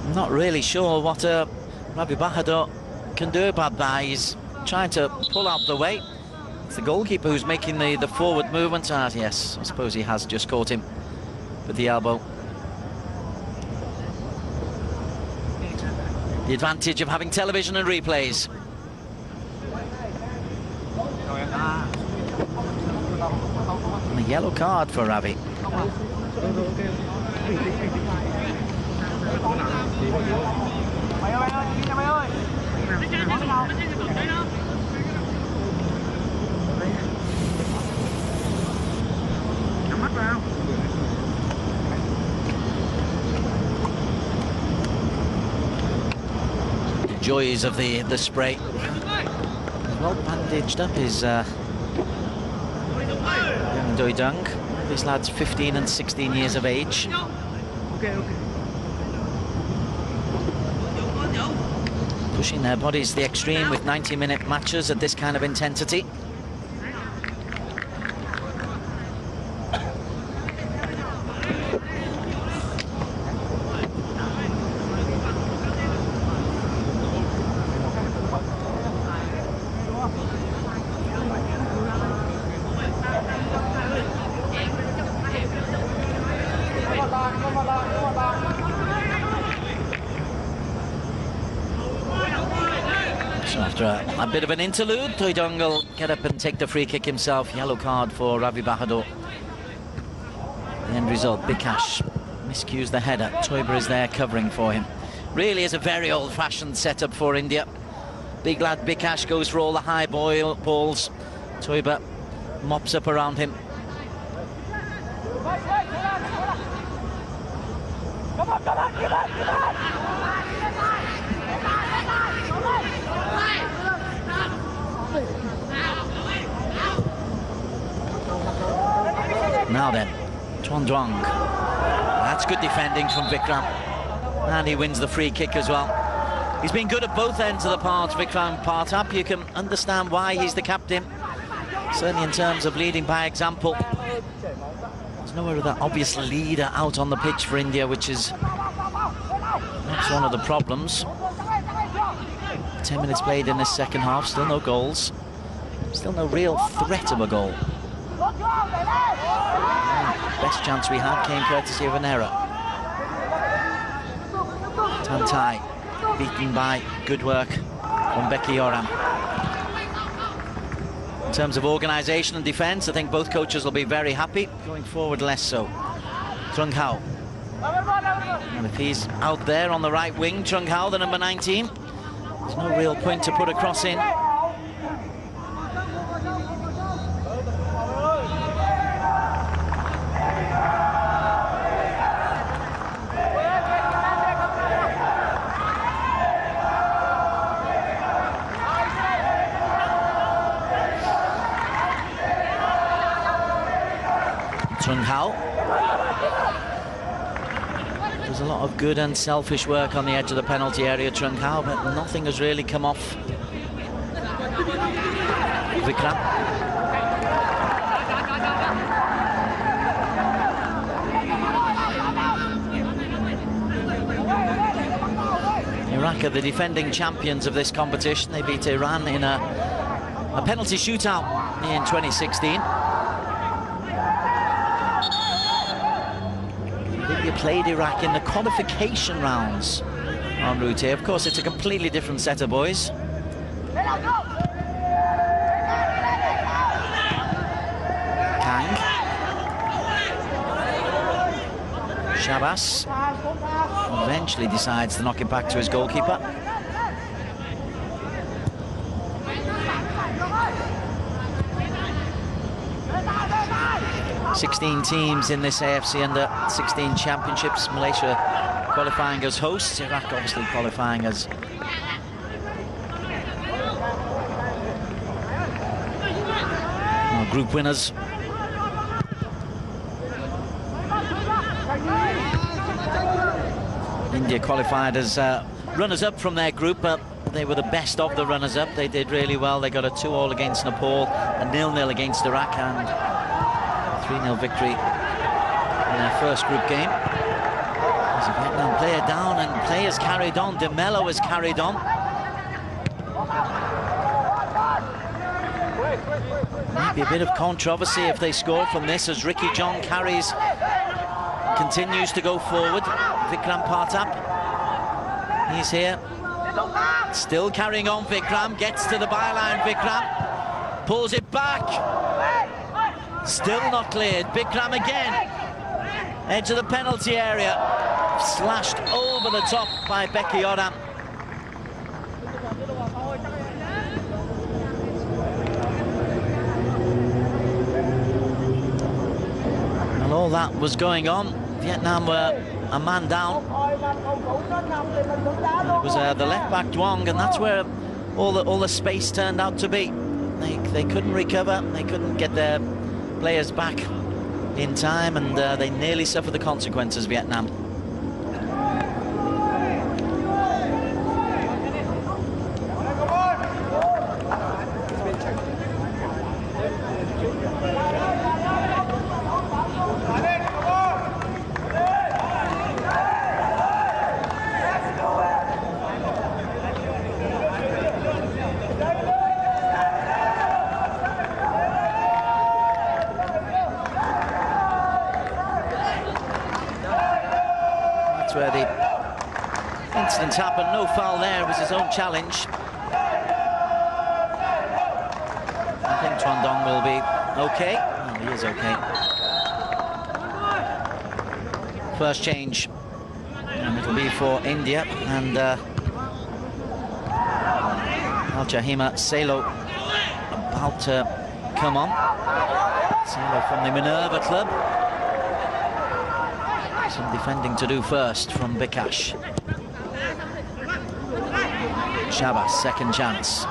I'm not really sure what Ravi Bahador can do about that. He's trying to pull out the way. It's the goalkeeper who's making the forward movement. Yes, I suppose he has just caught him with the elbow. The advantage of having television and replays. And a yellow card for Ravi. The joys of the spray. Well bandaged up his young Doi Dung. This lad's 15 and 16 years of age. Pushing their bodies to the extreme with 90-minute matches at this kind of intensity. So after a bit of an interlude, Doi Dung will get up and take the free kick himself. Yellow card for Ravi Bahadur. The end result, Bikash miscues the header. Toiber is there covering for him. Really is a very old-fashioned setup for India. Big lad Bikash goes for all the high balls. Toiber mops up around him. Now then, Chuan Duong. That's good defending from Vikram. And he wins the free kick as well. He's been good at both ends of the parts, Vikram Partap. You can understand why he's the captain. Certainly in terms of leading by example. There's no other obvious leader out on the pitch for India, which is perhaps one of the problems. 10 minutes played in this second half, still no goals. Still no real threat of a goal. Best chance we had came courtesy of an error. Tantai beaten by good work from Becky Yoram. In terms of organisation and defence, I think both coaches will be very happy. Going forward, less so. Trung Hao. And if he's out there on the right wing, Trung Hao, the number 19, there's no real point to put a cross in. Trung Hao. There's a lot of good and selfish work on the edge of the penalty area, Trung Hao, but nothing has really come off. Vikram. Iraq are the defending champions of this competition. They beat Iran in a penalty shootout in 2016. India played Iraq in the qualification rounds en route here. Of course, it's a completely different set of boys. Kang. Shabas eventually decides to knock it back to his goalkeeper. ...16 teams in this AFC Under-16 Championships. Malaysia qualifying as hosts, Iraq obviously qualifying as group winners. India qualified as runners-up from their group, but they were the best of the runners-up. They did really well. They got a 2-2 against Nepal, a 0-0 against Iraq, and 3-0 victory in their first group game. There's a Vietnam player down, and players carried on. De Mello has carried on. Maybe a bit of controversy if they score from this, as Ricky Jong continues to go forward. Vikram Partap, he's here. Still carrying on, Vikram. Gets to the byline, Vikram. Pulls it back. Still not cleared. Vikram again. Edge of the penalty area. Slashed over the top by Becky Oram. And all that was going on. Vietnam were a man down. It was the left back Duong, and that's where all the space turned out to be. They couldn't recover. They couldn't get their players back in time, and they nearly suffered the consequences, Vietnam. Where the incident happened. No foul there. It was his own challenge. I think Tuan Dong will be okay. Oh, he is okay. First change, and it'll be for India, and Al-Jahima Selo about to come on. Selo from the Minerva club. Some defending to do first from Bikash. Shabas, second chance.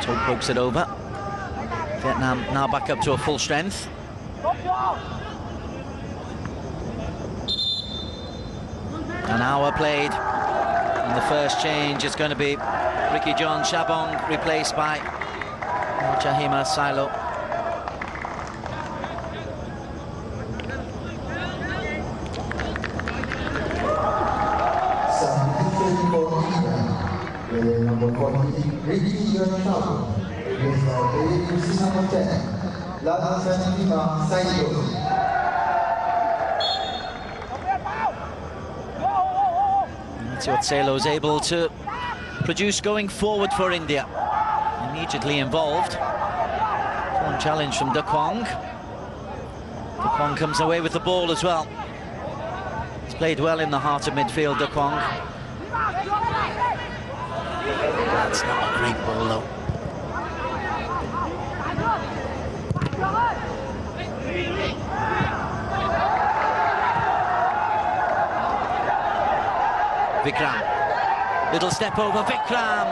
Toe pokes it over. Vietnam now back up to a full strength. An hour played. And the first change is going to be Ricky John Chabong, replaced by Al-Jahima Selo. Number 14, Ricky John Chabong, against the U16 That's what Selo's able to produce going forward for India. Immediately involved. One challenge from De Kwong. De Kwong comes away with the ball as well. He's played well in the heart of midfield, De Kwong. That's not a great ball, though. Vikram. Little step over Vikram.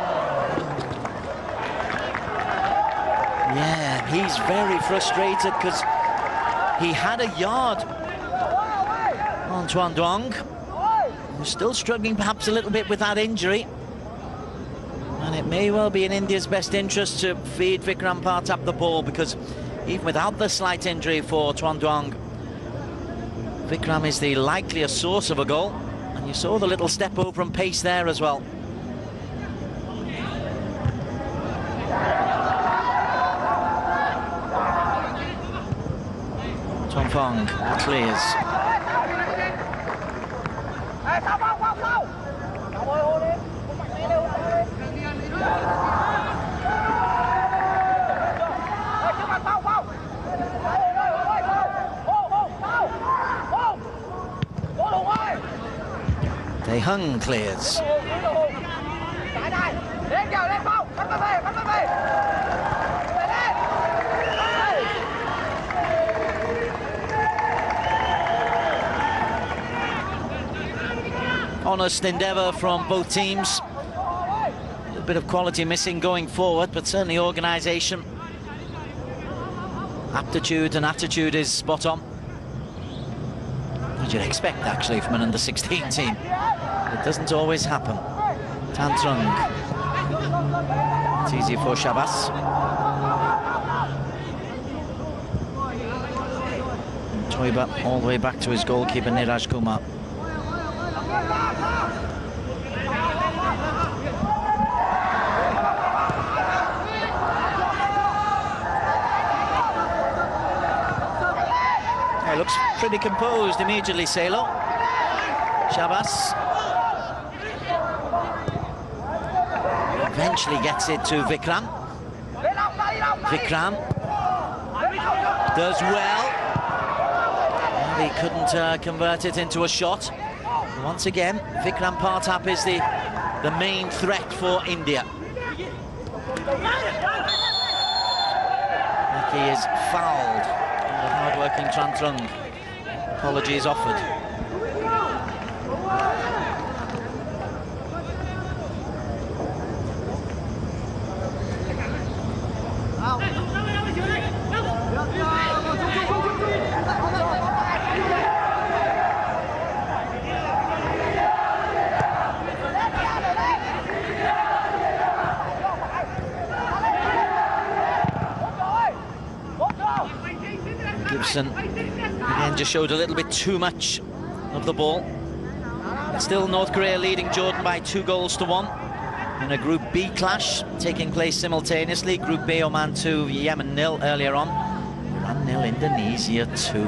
Yeah, he's very frustrated because he had a yard on Tuan Duong, who's still struggling perhaps a little bit with that injury. And it may well be in India's best interest to feed Vikram Partap the ball, because even without the slight injury for Tuan Duong, Vikram is the likelier source of a goal. And you saw the little step over and pace there as well. Tuan Phong clears. They hung clears. Honest endeavour from both teams. A little bit of quality missing going forward, but certainly organisation. Aptitude and attitude is spot on. As you'd expect, actually, from an under-16 team. It doesn't always happen. Tan Trung. It's easy for Shabas. Toiba all the way back to his goalkeeper, Niraj Kumar. He looks pretty composed immediately, Selo. Shabas. Eventually gets it to Vikram. Vikram does well. And he couldn't convert it into a shot. Once again, Vikram Partap is the main threat for India. He is fouled. The hard-working Trantrung. Apologies offered. Gibson again just showed a little bit too much of the ball. Still North Korea leading Jordan by 2-1 in a Group B clash taking place simultaneously. Group B, Oman 2, Yemen 0 earlier on. Iran 0, Indonesia 2.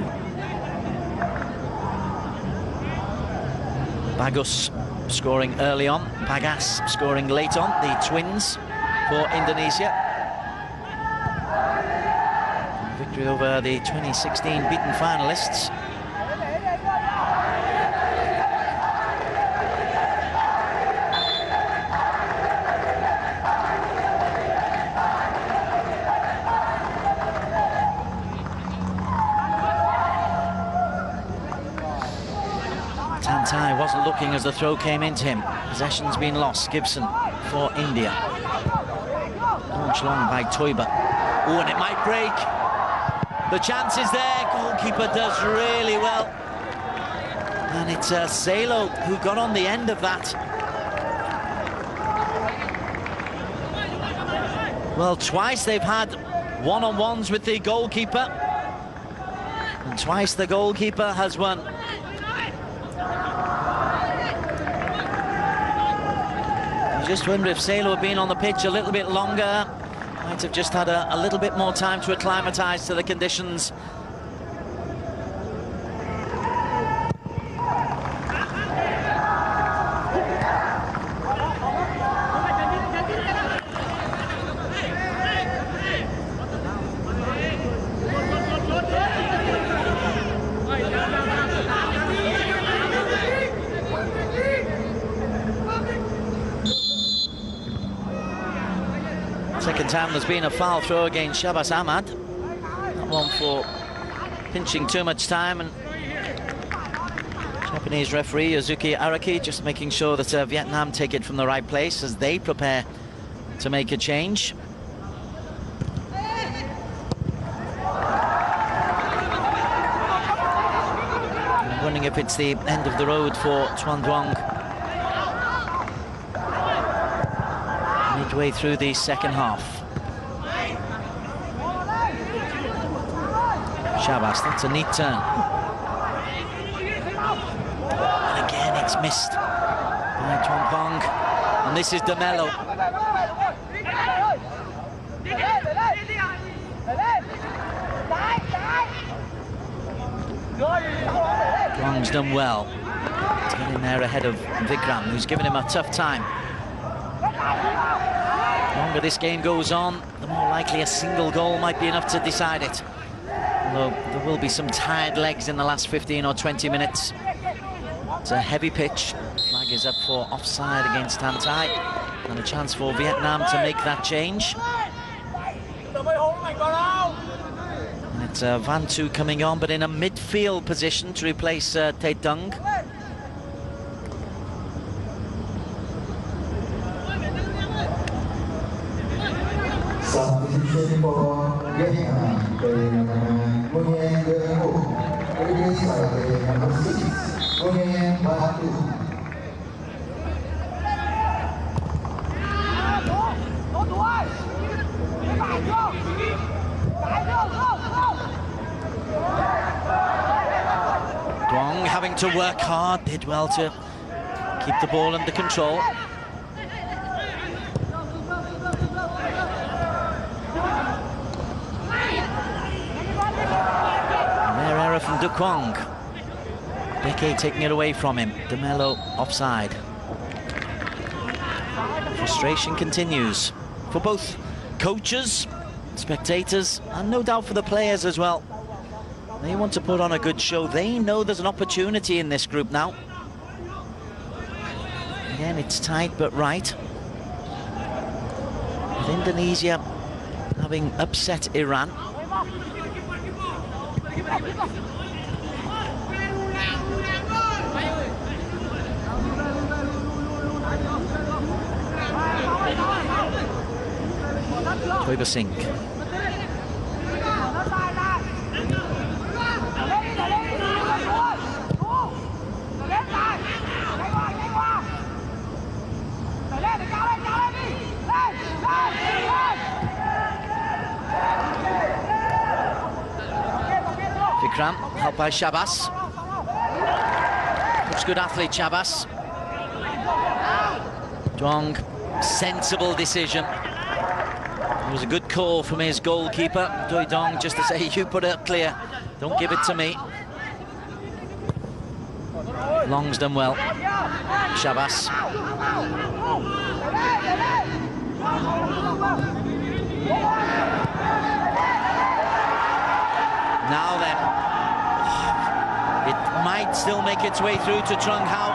Bagus scoring early on, Bagas scoring late on, the twins for Indonesia. Victory over the 2016 beaten finalists. Tantai wasn't looking as the throw came into him. Possession's been lost. Gibson for India. Launched long by Toiba. Oh, and it might break. The chance is there. Goalkeeper does really well. And it's Salo who got on the end of that. Well, twice they've had one-on-ones with the goalkeeper. And twice the goalkeeper has won. You just wonder if Salo had been on the pitch a little bit longer, might have just had a little bit more time to acclimatise to the conditions. Second time there's been a foul throw against Shabas Ahmad. That one for pinching too much time, and Japanese referee Yuzuki Araki just making sure that Vietnam take it from the right place as they prepare to make a change. I'm wondering if it's the end of the road for Chuan Duong. Midway through the second half. Shabas, that's a neat turn. And again, it's missed by Tuampong. And this is DeMello. Duong's done well. He's getting there ahead of Vikram, who's given him a tough time. The longer this game goes on, the more likely a single goal might be enough to decide it. Although there will be some tired legs in the last 15 or 20 minutes. It's a heavy pitch. Flag is up for offside against Tantai. And a chance for Vietnam to make that change. And it's Van Tu coming on, but in a midfield position to replace Tae Tung. Substitution for Vietnam, player number 9, ďN ďN Độ, replaced by player number 6, ďN Batu. Duong having to work hard, did well to keep the ball under control. From Du Quang. Deke taking it away from him. DeMello offside. Frustration continues for both coaches, spectators, and no doubt for the players as well. They want to put on a good show. They know there's an opportunity in this group now. Again, it's tight but right. With Indonesia having upset Iran. Toiba Singh. Vikram, helped by Shabas. Looks good athlete, Shabas. Dong, sensible decision. It was a good call from his goalkeeper, Doi Dong, just to say, you put it up clear, don't give it to me. Long's done well. Shabas. Now then, it might still make its way through to Trung Hao,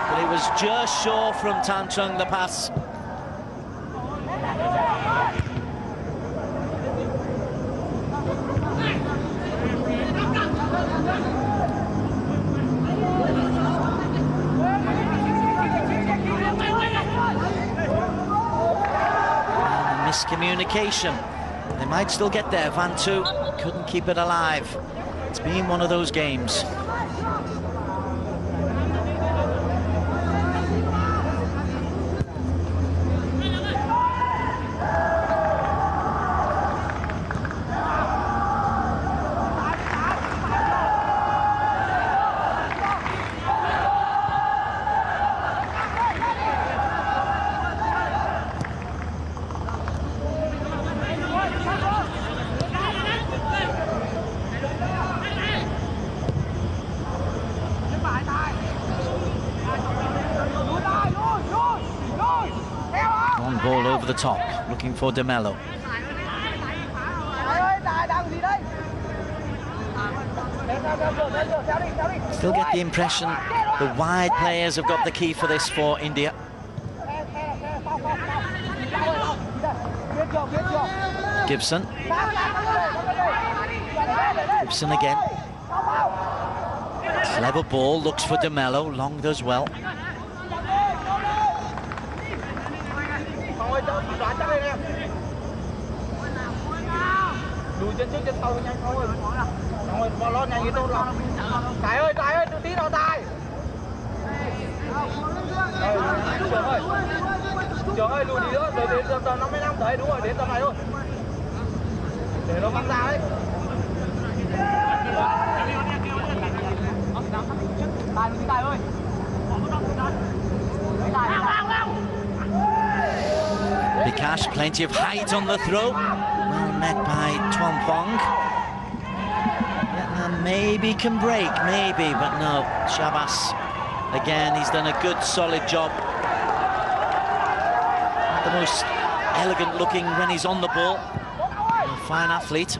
but it was just short from Tan Trung, the pass. Miscommunication. They might still get there. Van Tu couldn't keep it alive. It's been one of those games. Ball over the top, looking for ďN Độ. Still get the impression the wide players have got the key for this for India. Gibson. Gibson again. Clever ball, looks for ďN Độ, Long does well. Lùi chân trước chân sau nhanh thôi. Rồi bỏ lo nhanh như tôi lòng. Tài ơi, tự tí nào Tài. Trường ơi, lùi đi nữa, rồi đến tầm 55 tới, đúng rồi, đến tầm này thôi. Để nó văng ra đấy. Tài ơi. Bikash, plenty of height on the throw. Well met by Tuan Phong. Vietnam maybe can break, maybe, but no. Shabas, again, he's done a good, solid job. Not the most elegant looking when he's on the ball. A fine athlete.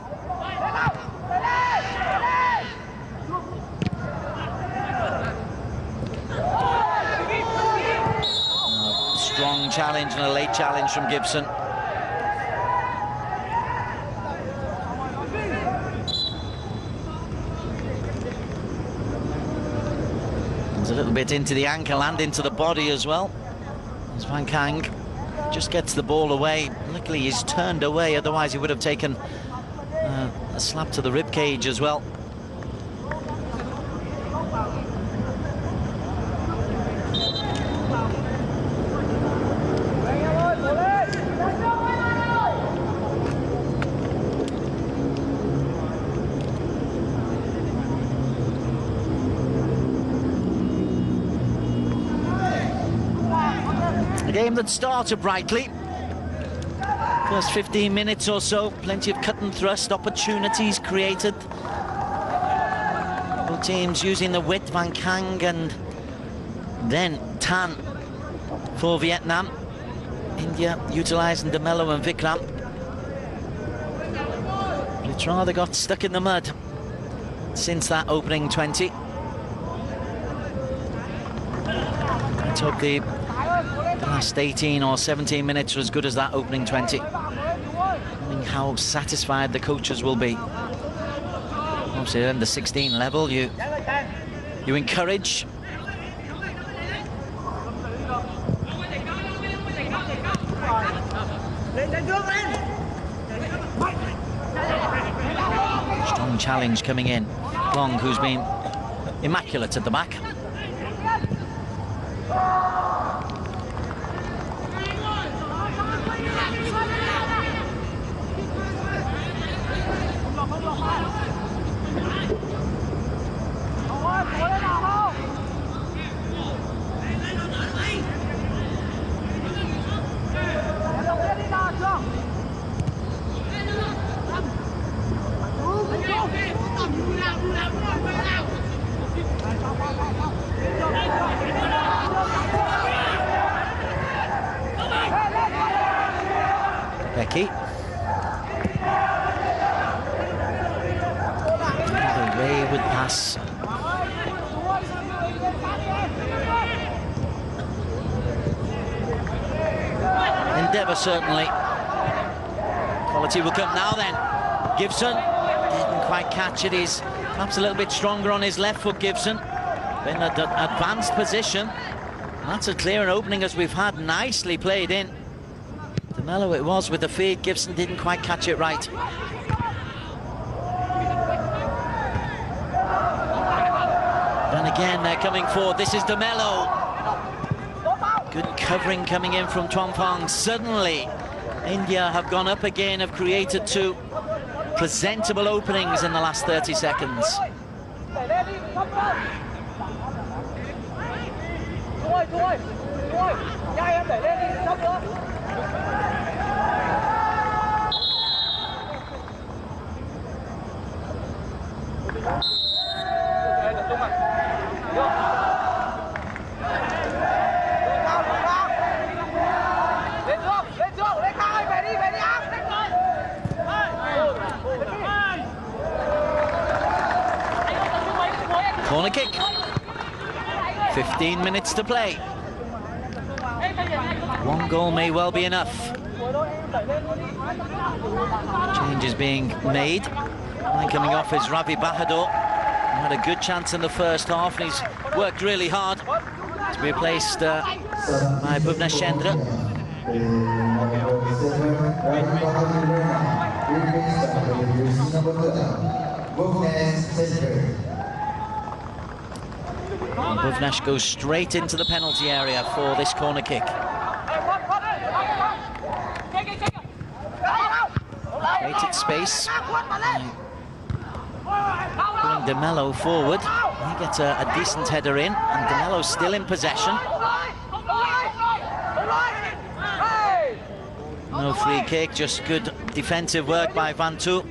Strong challenge and a late challenge from Gibson. There's a little bit into the ankle and into the body as well. As Van Kang just gets the ball away. Luckily he's turned away, otherwise he would have taken a slap to the rib cage as well. A game that started brightly. First 15 minutes or so, plenty of cut and thrust, opportunities created. Both teams using the width, Van Kang and then Tan for Vietnam. India utilising ďN Độ and Vikram. It's rather got stuck in the mud since that opening 20. Let's hope the last 18 or 17 minutes are as good as that opening 20. Knowing how satisfied the coaches will be. Obviously, at the 16 level, you encourage. Strong challenge coming in. Long, who's been immaculate at the back. Becky. Another wayward pass. Endeavour, certainly. Quality will come now then. Gibson didn't quite catch it. He's perhaps a little bit stronger on his left foot, Gibson. In an advanced position. That's as clear an opening as we've had. Nicely played in. ďMelo it was with the feed. Gibson didn't quite catch it right. And again, they're coming forward. This is ďMelo. Good covering coming in from Twampong. Suddenly, India have gone up again, have created two presentable openings in the last 30 seconds. Corner kick. 15 minutes to play. One goal may well be enough. Changes being made. And coming off is Ravi Bahadur. He had a good chance in the first half and he's worked really hard to be replaced by Bhuvnesh Chandra. And Bhuvnesh goes straight into the penalty area for this corner kick. Created space. Pulling ďMelo forward. He gets a decent header in, and ďMelo's still in possession. No free kick, just good defensive work by Van Toe.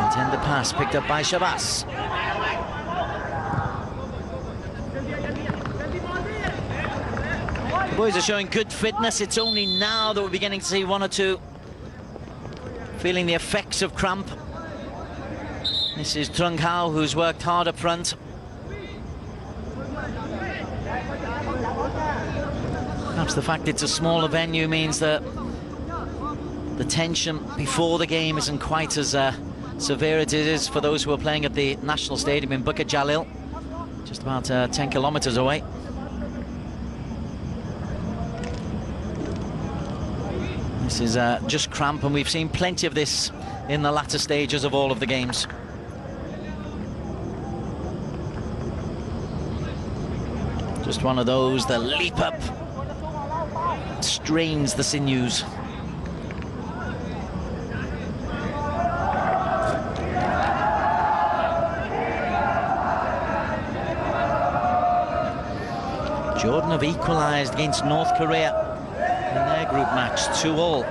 Intended pass picked up by Shabazz. The boys are showing good fitness. It's only now that we're beginning to see one or two feeling the effects of cramp. This is Trung Hao, who's worked hard up front. Perhaps the fact it's a smaller venue means that the tension before the game isn't quite as severe as it is for those who are playing at the National Stadium in Bukit Jalil, just about 10 kilometers away. This is just cramp, and we've seen plenty of this in the latter stages of all of the games. Just one of those that leap up, strains the sinews. Jordan have equalised against North Korea in their group match, 2-all.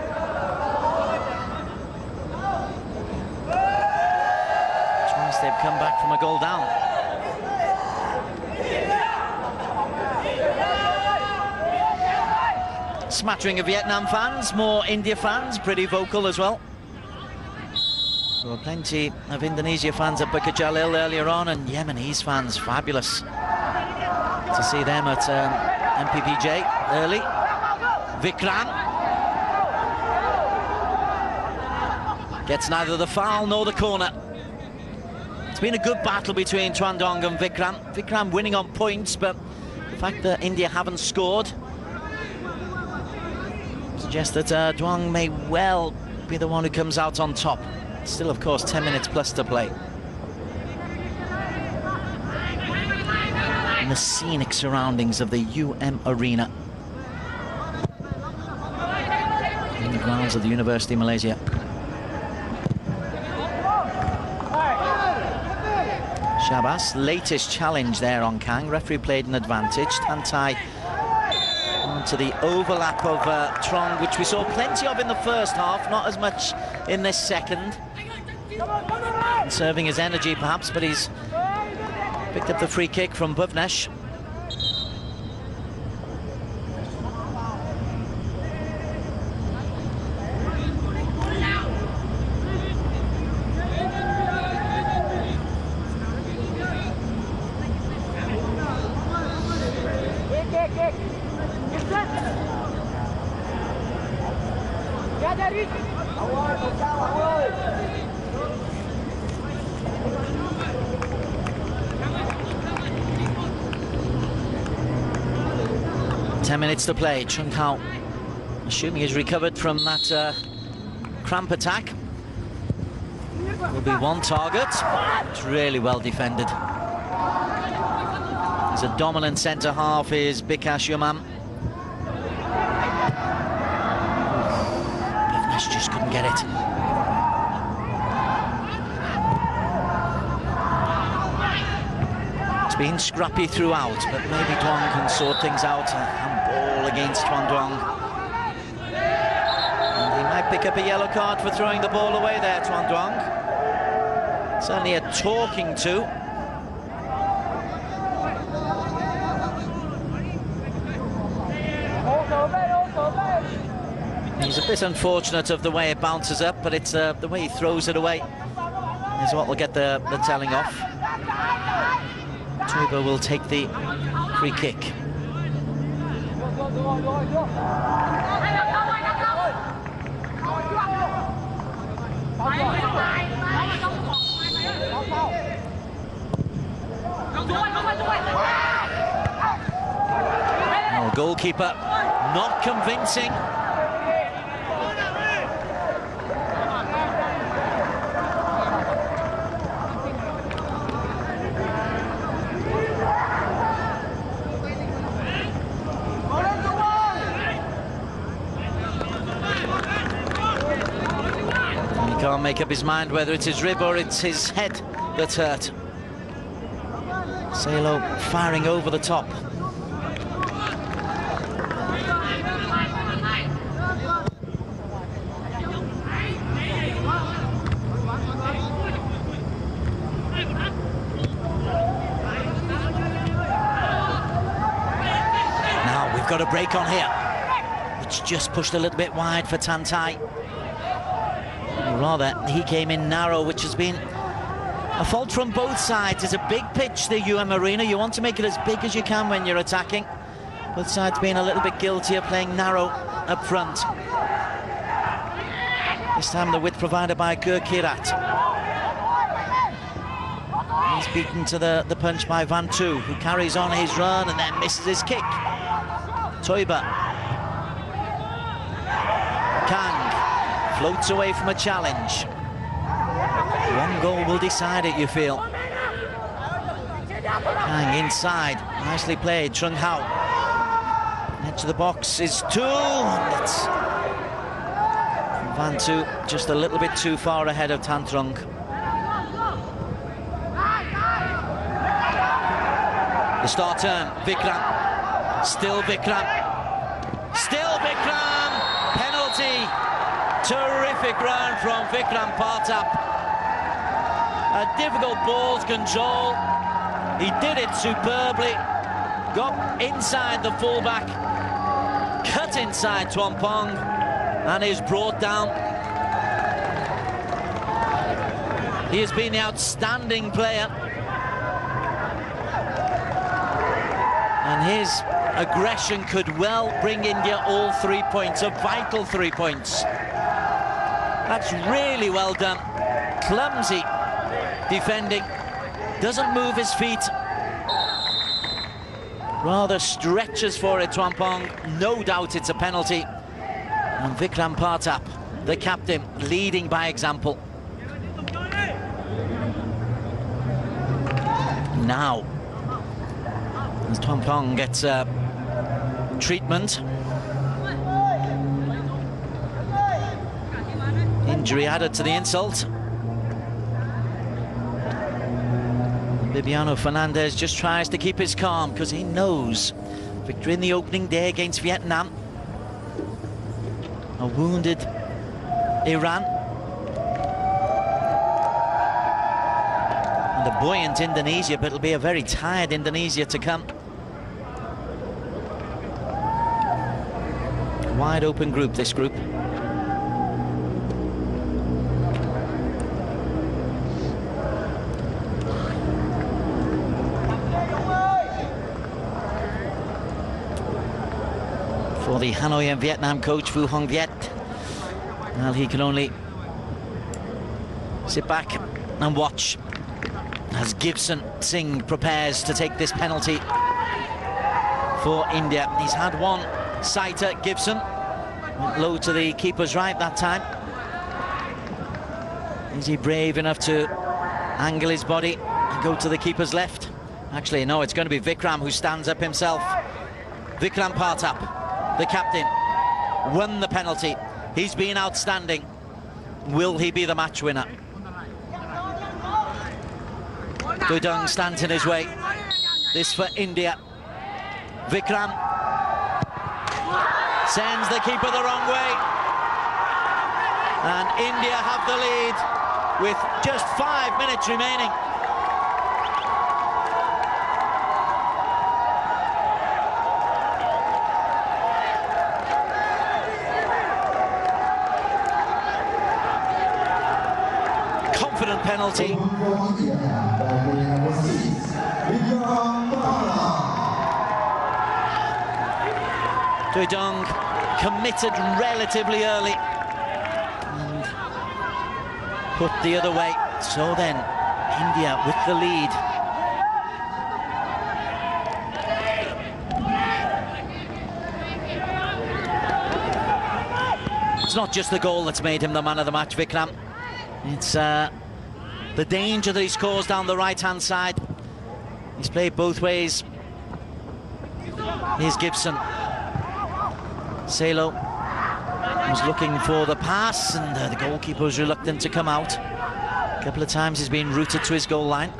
Twice they've come back from a goal down. Smattering of Vietnam fans, more India fans, pretty vocal as well. There were plenty of Indonesia fans at Bukit Jalil earlier on, and Yemenis fans, fabulous to see them at MPPJ early. Vikram gets neither the foul nor the corner. It's been a good battle between Tuan Dong and Vikram. Vikram winning on points, but the fact that India haven't scored suggests that Duong may well be the one who comes out on top. Still, of course, 10 minutes plus to play. In the scenic surroundings of the Arena. In the grounds of the University of Malaysia. Shabas, latest challenge there on Kang. Referee played an advantage. Tan Thai onto the overlap of Trong, which we saw plenty of in the first half, not as much in this second. Conserving his energy perhaps, but he's picked up the free kick from Bhuvnesh. Minutes to play. Chung Hao, assuming he's recovered from that cramp attack, will be one target. It's really well defended. He's a dominant centre half, is Bikash Yumam. Bivnesh just couldn't get it. It's been scrappy throughout, but maybe Duong can sort things out. Handball against Tuan Duong. And he might pick up a yellow card for throwing the ball away there, Tuan Duong. Certainly a talking to. He's a bit unfortunate of the way it bounces up, but it's the way he throws it away is what will get the telling off. Toiba will take the free kick. Oh, goalkeeper not convincing. Can't make up his mind whether it's his rib or it's his head that's hurt. Salo firing over the top. Now we've got a break on here. It's just pushed a little bit wide for Tan Thai. Rather, he came in narrow, which has been a fault from both sides. It's a big pitch, the Arena. You want to make it as big as you can when you're attacking. Both sides being a little bit guilty of playing narrow up front. This time the width provided by Gurkirat. He's beaten to the punch by Van Tu, who carries on his run and then misses his kick. Toiba. Kang floats away from a challenge. One goal will decide it, you feel. Kang inside, nicely played. Trung Hao. Edge of the box is two. And it's Van Tu just a little bit too far ahead of Tan Trung. The start turn, Vikram. Still Vikram. Still Vikram. Penalty. Terrific run from Vikram Partap. A difficult ball to control. He did it superbly. Got inside the fullback. Cut inside Twampong. And is brought down. He has been the outstanding player. And his aggression could well bring India all 3 points, a vital 3 points. That's really well done. Clumsy defending. Doesn't move his feet. Rather stretches for it, Twampong. No doubt it's a penalty. And Vikram Partap, the captain, leading by example. Now, as Twampong gets treatment. Injury added to the insult. Bibiano Fernandez just tries to keep his calm because he knows victory in the opening day against Vietnam. A wounded Iran. And a buoyant Indonesia, but it'll be a very tired Indonesia to come. Wide open group, this group. For the Hanoi and Vietnam coach, Phu Hong Viet, well, he can only sit back and watch as Gibson Singh prepares to take this penalty for India. He's had one sighter, Gibson. Went low to the keeper's right that time. Is he brave enough to angle his body and go to the keeper's left? Actually, no, it's going to be Vikram who stands up himself. Vikram Partap, the captain, won the penalty. He's been outstanding. Will he be the match winner? Dudung stands in his way. This for India. Vikram sends the keeper the wrong way. And India have the lead with just 5 minutes remaining. Confident penalty. Dudung committed relatively early and put the other way. So then, India with the lead. It's not just the goal that's made him the man of the match, Vikram. It's the danger that he's caused down the right-hand side. He's played both ways. Here's Gibson. Salo was looking for the pass, and the goalkeeper was reluctant to come out. A couple of times he's been routed to his goal line.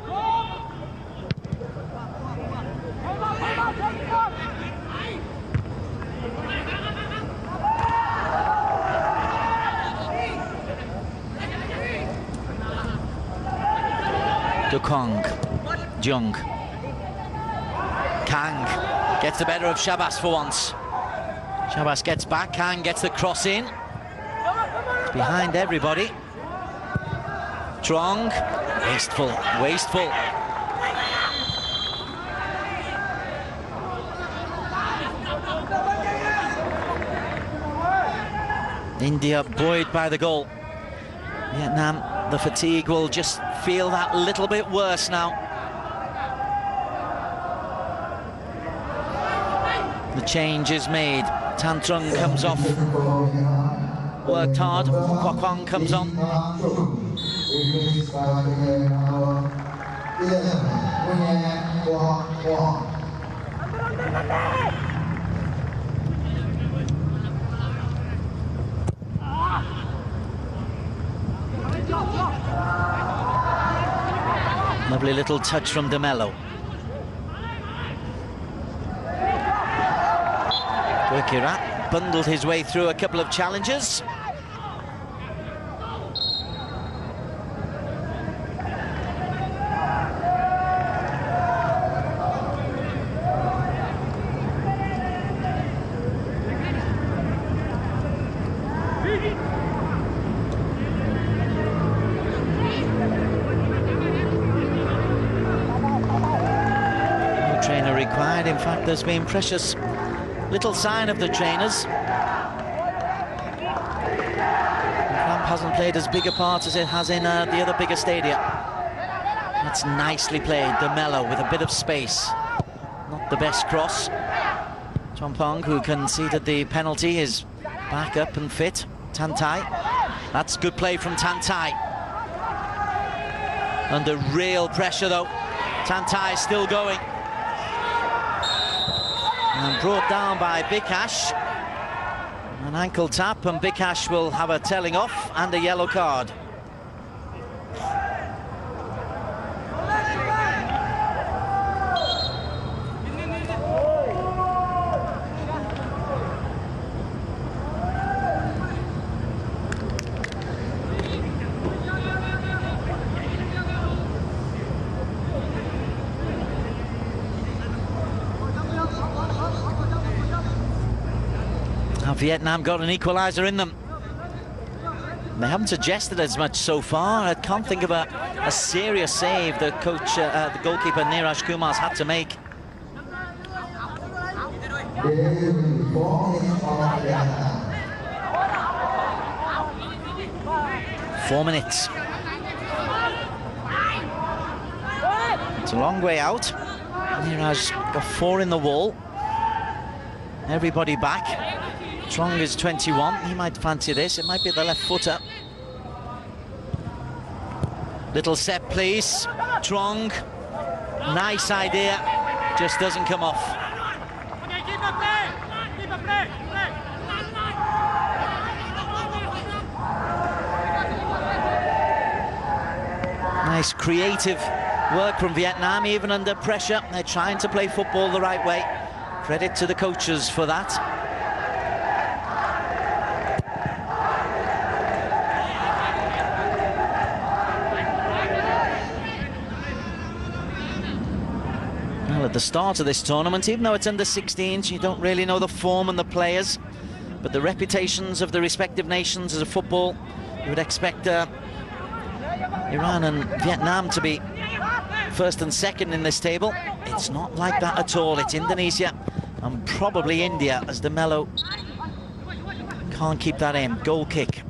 Dukong, Jung, Kang gets the better of Shabas for once. Shabas gets back, Kang gets the cross in. It's behind everybody. Trong, wasteful, wasteful. India buoyed by the goal. Vietnam, the fatigue will just feel that little bit worse now. The change is made. Tan Trung comes off. Worked hard. Kwok Kwong comes on. Lovely little touch from De Mello. Gurkirat bundled his way through a couple of challenges. No trainer required. In fact, there's been precious little sign of the trainers. Cramp hasn't played as big a part as it has in the other bigger stadia. That's nicely played, De Mello with a bit of space. Not the best cross. Chompong, who conceded the penalty, is back up and fit. Tantai. That's good play from Tantai. Under real pressure though. Tantai is still going. And brought down by Bikash. An ankle tap, and Bikash will have a telling off and a yellow card. Vietnam got an equaliser in them. They haven't suggested as much so far. I can't think of a serious save the coach, the goalkeeper Neeraj Kumar's had to make. 4 minutes. It's a long way out. Neeraj got 4 in the wall. Everybody back. Trong is 21, he might fancy this, it might be the left footer. Little set piece, Trong, nice idea, just doesn't come off. Nice creative work from Vietnam, even under pressure. They're trying to play football the right way. Credit to the coaches for that. At the start of this tournament, even though it's under 16s, you don't really know the form and the players, but the reputations of the respective nations as a football, you would expect Iran and Vietnam to be first and second in this table. It's not like that at all. It's Indonesia and probably India, as De Mello can't keep that in. Goal kick.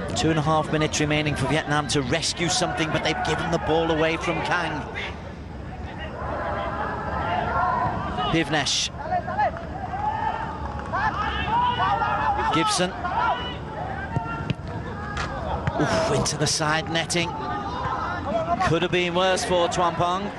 2.5 minutes remaining for Vietnam to rescue something, but they've given the ball away from Kang. Bivnesh. Gibson. Oof, into the side netting. Could have been worse for Chompong.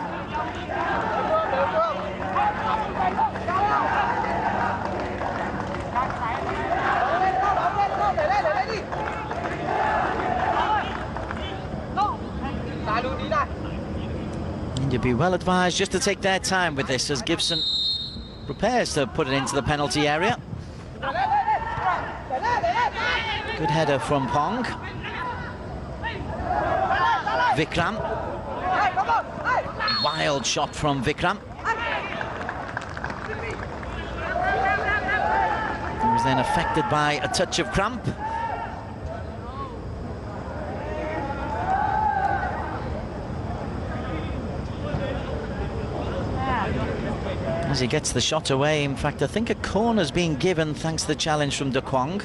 And you'd be well advised just to take their time with this, as Gibson prepares to put it into the penalty area. Good header from Pong. Vikram. Wild shot from Vikram. He was then affected by a touch of cramp. As he gets the shot away, in fact, I think a corner's being given thanks to the challenge from De Kwong.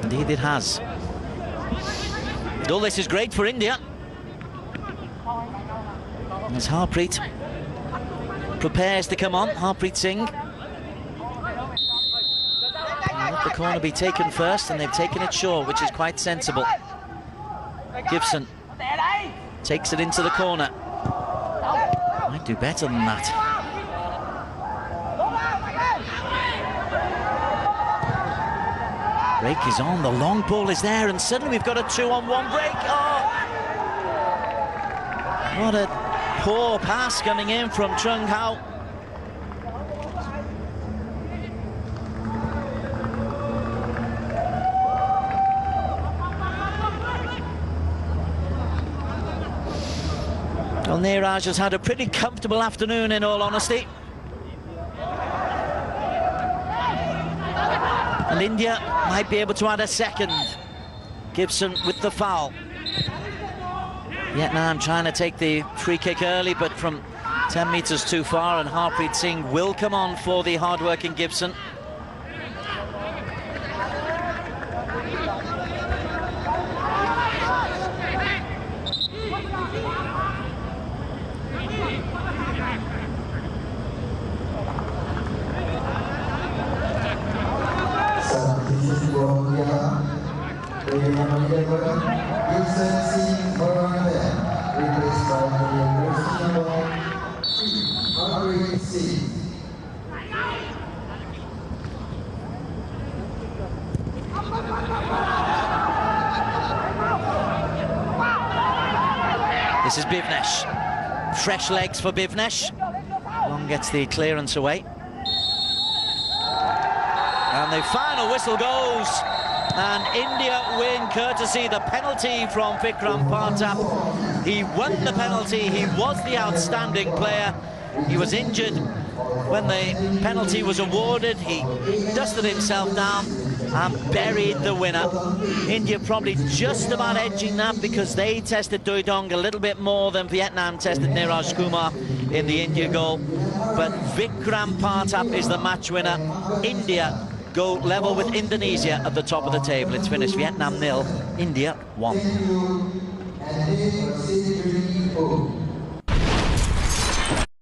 Indeed it has. And all this is great for India. As Harpreet prepares to come on, Harpreet Singh. Let the corner be taken first, and they've taken it short, which is quite sensible. Gibson takes it into the corner. Might do better than that. Break is on, the long ball is there, and suddenly we've got a 2-on-1 break. Oh! What a poor pass coming in from Trung Hao. Well, Neeraj has had a pretty comfortable afternoon, in all honesty. And India might be able to add a second. Gibson with the foul. Vietnam trying to take the free kick early, but from 10 metres too far, and Harpreet Singh will come on for the hard-working Gibson. This is Bivnesh. Fresh legs for Bivnesh. Long gets the clearance away. And the final whistle goes. And India win courtesy the penalty from Vikram Partap. He won the penalty. He was the outstanding player. He was injured when the penalty was awarded. He dusted himself down and buried the winner. India probably just about edging that because they tested Doi Dong a little bit more than Vietnam tested Neeraj Kumar in the India goal. But Vikram Partap is the match winner. India go level with Indonesia at the top of the table. It's finished Vietnam 0, India 1.